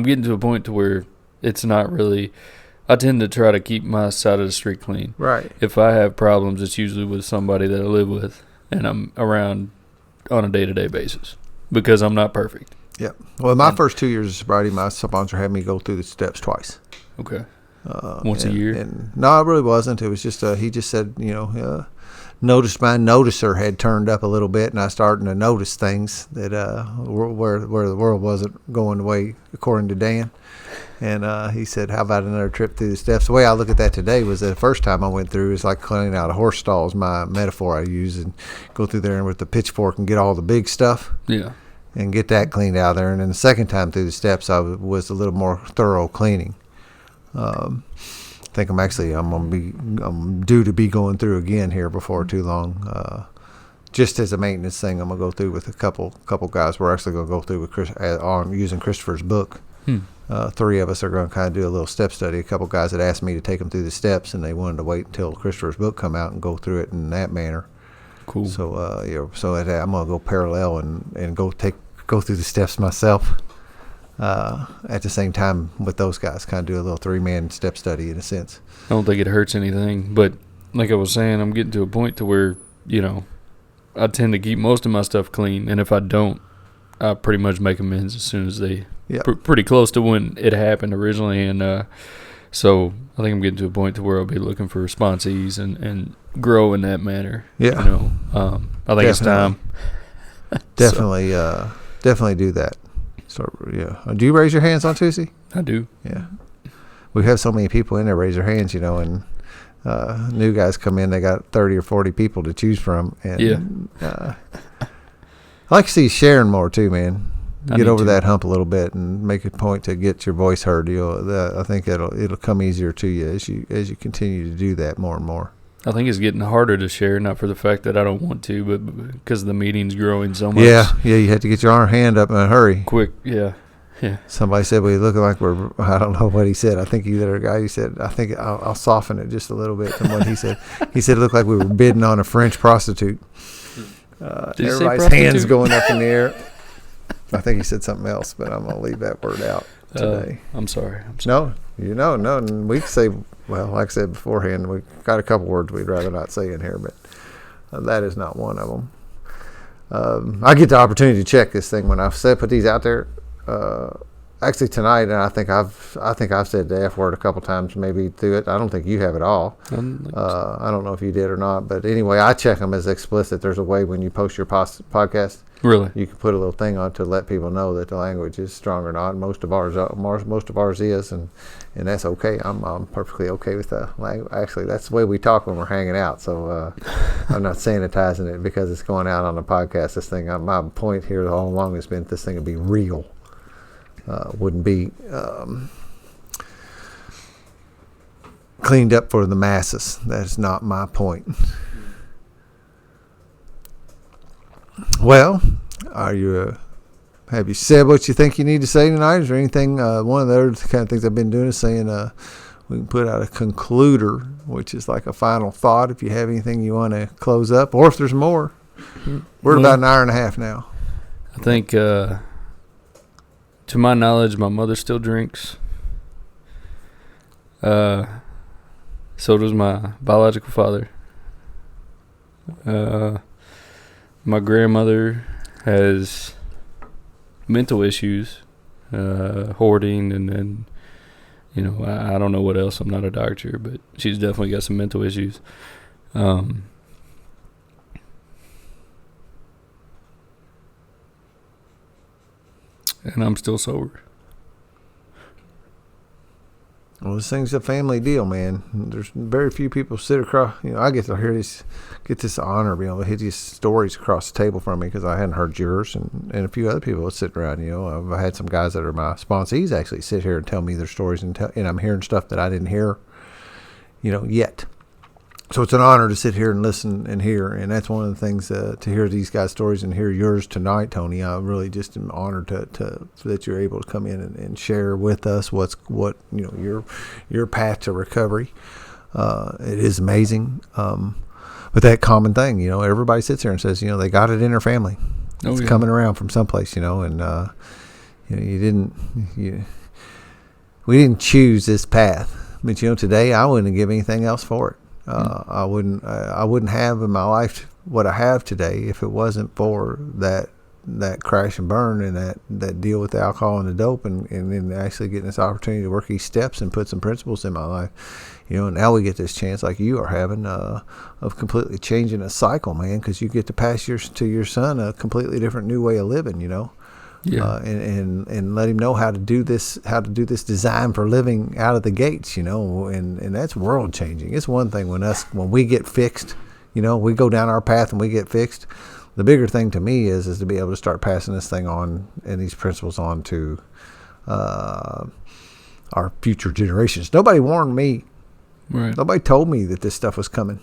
Speaker 3: getting to a point to where it's not really. I tend to try to keep my side of the street clean.
Speaker 1: Right.
Speaker 3: If I have problems, it's usually with somebody that I live with, and I'm around on a day-to-day basis, because I'm not perfect.
Speaker 1: Yeah. Well, my first 2 years of sobriety, my sponsor had me go through the steps twice.
Speaker 3: Okay. Once a year?
Speaker 1: And no, it really wasn't. It was just he just said, noticed my noticer had turned up a little bit, and I started to notice things that where the world wasn't going the way according to Dan. And he said, how about another trip through the steps? The way I look at that today was that the first time I went through is like cleaning out a horse stall is my metaphor I use, and go through there with the pitchfork and get all the big stuff. Yeah. And get that cleaned out there. And then the second time through the steps, I was a little more thorough cleaning. I think I'm due to be going through again here before too long. just as a maintenance thing, I'm gonna go through with a couple guys. We're actually gonna go through with on using Christopher's book. 3 of us are going to kind of do a little step study. A couple guys had asked me to take them through the steps, and they wanted to wait until Christopher's book come out and go through it in that manner.
Speaker 2: Cool.
Speaker 1: So I'm going to go parallel and go through the steps myself at the same time with those guys. Kind of do a little 3-man step study in a sense.
Speaker 2: I don't think it hurts anything, but like I was saying, I'm getting to a point to where, I tend to keep most of my stuff clean, and if I don't, I pretty much make amends as soon as they pretty close to when it happened originally, and so I think I'm getting to a point to where I'll be looking for responsees and grow in that manner.
Speaker 1: Yeah,
Speaker 2: I think it's time.
Speaker 1: Definitely, definitely do that. So do you raise your hands on Tuesday?
Speaker 2: I do.
Speaker 1: Yeah, we have so many people in there raise their hands, and new guys come in, they got 30 or 40 people to choose from, and I like to see you sharing more too, man. Get over that hump a little bit and make a point to get your voice heard. I think it'll come easier to you as you continue to do that more and more.
Speaker 2: I think it's getting harder to share, not for the fact that I don't want to, but because the meeting's growing so much.
Speaker 1: Yeah, you have to get your hand up in a hurry.
Speaker 2: Quick, yeah.
Speaker 1: Somebody said we look like I don't know what he said. I think either guy, he said, I think I'll soften it just a little bit from what he said. He said it looked like we were bidding on a French prostitute. Everybody's hands going up in the air. I think he said something else, but I'm going to leave that word out today.
Speaker 2: I'm sorry.
Speaker 1: No. And we can say, well, like I said beforehand, we got a couple words we'd rather not say in here, but that is not one of them. I get the opportunity to check this thing when I've put these out there. Actually tonight, and I think I've said the F word a couple times maybe through it. I don't think you have at all. I don't know if you did or not, but anyway, I check them as explicit. There's a way when you post your podcast,
Speaker 2: really,
Speaker 1: you can put a little thing on to let people know that the language is strong or not. Most of ours is, and that's okay. I'm perfectly okay with that. Actually, that's the way we talk when we're hanging out. So I'm not sanitizing it because it's going out on the podcast. This thing, my point here all along has been this thing would be real. Wouldn't be cleaned up for the masses. That's not my point. Well, have you said what you think you need to say tonight? Is there anything? One of the other kind of things I've been doing is saying we can put out a concluder, which is like a final thought. If you have anything you want to close up, or if there's more, we're about an hour and a half now.
Speaker 2: I think. To my knowledge, my mother still drinks. So does my biological father. My grandmother has mental issues, hoarding, and I don't know what else. I'm not a doctor, but she's definitely got some mental issues. And I'm still sober.
Speaker 1: Well, this thing's a family deal, man. There's very few people sit across. I get to get this honor, being able to hit these stories across the table from me because I hadn't heard yours, and a few other people that sit around. I've had some guys that are my sponsees actually sit here and tell me their stories, and I'm hearing stuff that I didn't hear, yet. So it's an honor to sit here and listen and hear, and that's one of the things to hear these guys' stories and hear yours tonight, Tony. I really just am honored that you're able to come in and share with us what your path to recovery. It is amazing, but that common thing, everybody sits there and says, they got it in their family. It's coming around from someplace, and we didn't choose this path, but today I wouldn't give anything else for it. I wouldn't have in my life what I have today if it wasn't for that crash and burn and that deal with the alcohol and the dope and then actually getting this opportunity to work these steps and put some principles in my life. Now we get this chance like you are having of completely changing a cycle, man, because you get to pass to your son a completely different new way of living,
Speaker 2: Yeah.
Speaker 1: And let him know how to do this design for living out of the gates, and that's world changing. It's one thing when we get fixed, we go down our path and we get fixed. The bigger thing to me is to be able to start passing this thing on and these principles on to our future generations. Nobody warned me.
Speaker 2: Right.
Speaker 1: Nobody told me that this stuff was coming.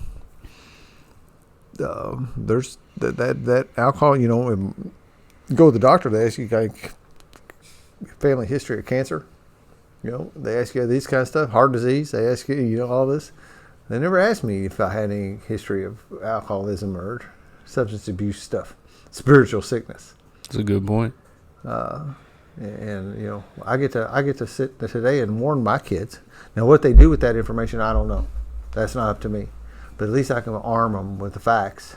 Speaker 1: there's that alcohol. You know, and go to the doctor. They ask you like family history of cancer. You know, they ask you these kind of stuff, heart disease. They ask you, you know, all this. They never asked me if I had any history of alcoholism or substance abuse stuff, spiritual sickness.
Speaker 3: That's a good point.
Speaker 1: And you know, I get to sit today and warn my kids. Now, what they do with that information, I don't know. That's not up to me. But at least I can arm them with the facts,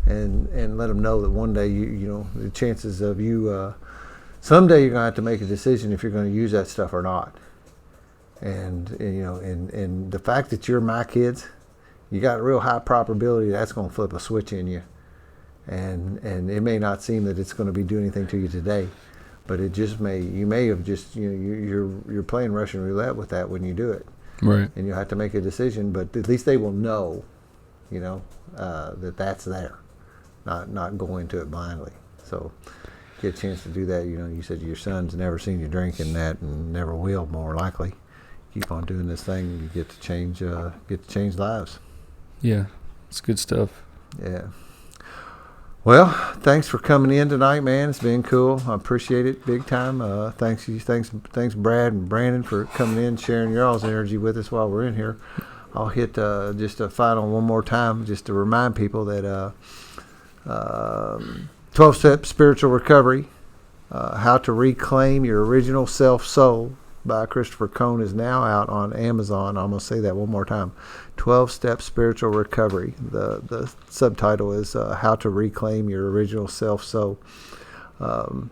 Speaker 1: and let them know that one day you know the chances of you someday you're gonna have to make a decision if you're gonna use that stuff or not. And you know, and the fact that you're my kids, you got a real high probability that's gonna flip a switch in you. And it may not seem that it's going to be doing anything to you today, but it just may. You may have just, you know, you're playing Russian roulette with that when you do it,
Speaker 3: right?
Speaker 1: And you have to make a decision. But at least they will know, you know, that that's there, not go into it blindly. So get a chance to do that. You know, you said your son's never seen you drinking that, and never will, more likely. Keep on doing this thing, you get to change lives.
Speaker 3: Yeah, it's good stuff.
Speaker 1: Yeah. Well, thanks for coming in tonight, man. It's been cool. I appreciate it big time. Thanks, Brad and Brandon, for coming in, sharing your all's energy with us while we're in here. I'll hit just a final one more time, just to remind people that 12-Step Spiritual Recovery, How to Reclaim Your Original Self-Soul by Christopher Cohn is now out on Amazon. I'm going to say that one more time. 12-Step Spiritual Recovery. The subtitle is How to Reclaim Your Original Self-Soul. I'll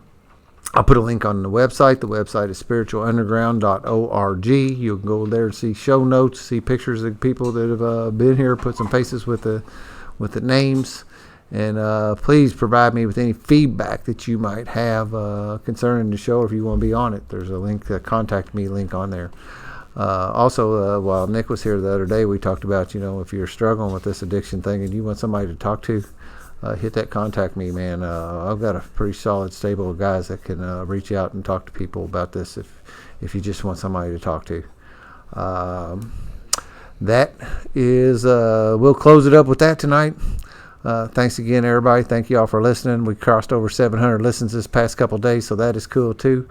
Speaker 1: put a link on the website. The website is spiritualunderground.org. You can go there and see show notes, see pictures of people that have been here, put some faces with the names. And please provide me with any feedback that you might have concerning the show, or if you want to be on it. There's a link, a contact me link on there. Also, while Nick was here the other day, we talked about, you know, if you're struggling with this addiction thing and you want somebody to talk to, hit that contact me, man. I've got a pretty solid stable of guys that can reach out and talk to people about this if you just want somebody to talk to. That is, we'll close it up with that tonight. Thanks again, everybody. Thank you all for listening. We crossed over 700 listens this past couple days, so that is cool too.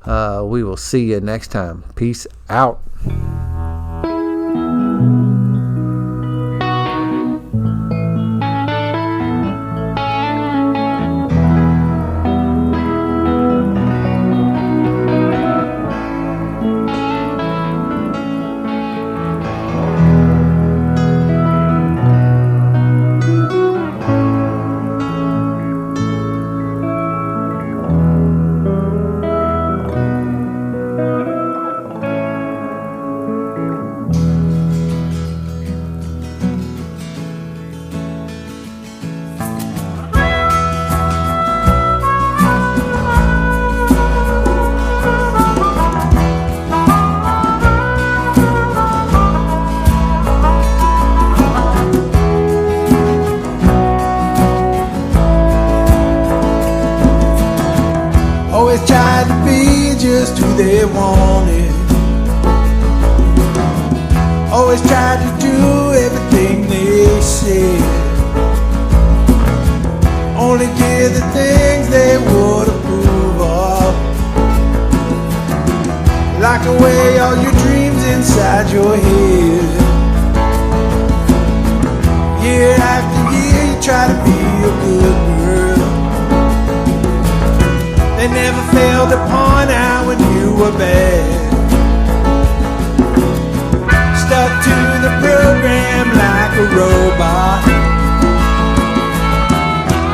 Speaker 1: We will see you next time. Peace out. Always tried to be just who they wanted. Always tried to do everything they said. Only did the things they would approve of. Locked away all your dreams inside your head. Year after year you try to be a good girl. They never failed to point out when you were bad. Stuck to the program like a robot.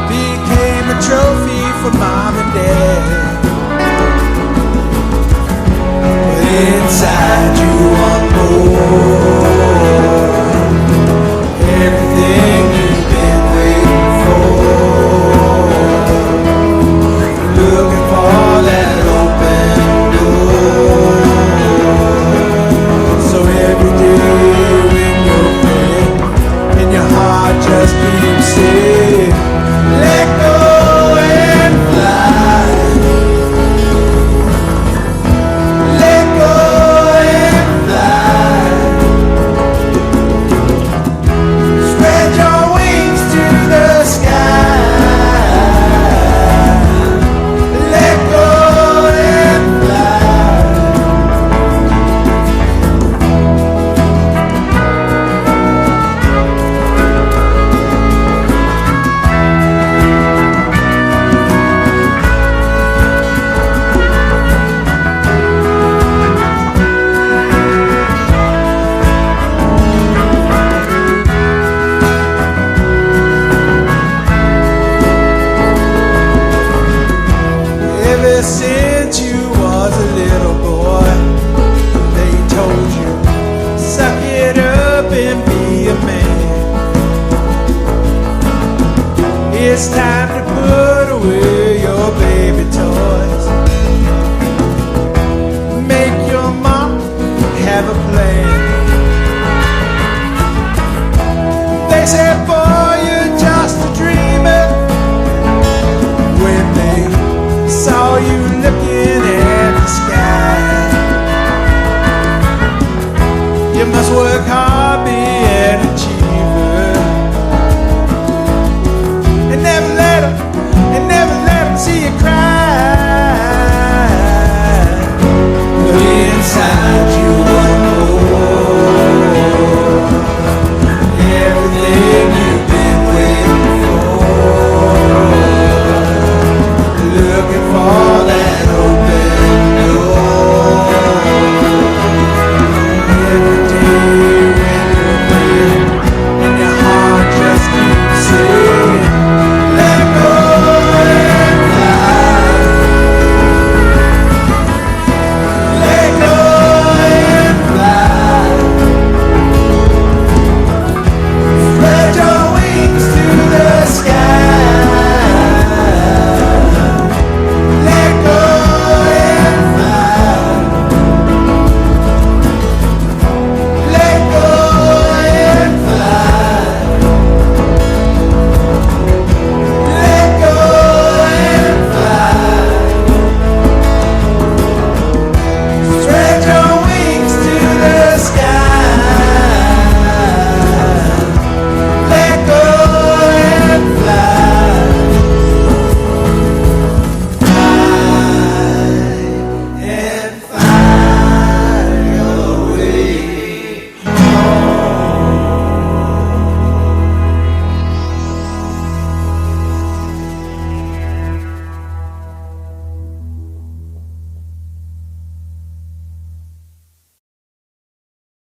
Speaker 1: Became a trophy for mom and dad. But inside you want more. Everything you've been waiting for. Looking for that open door.
Speaker 4: have a plan. They said,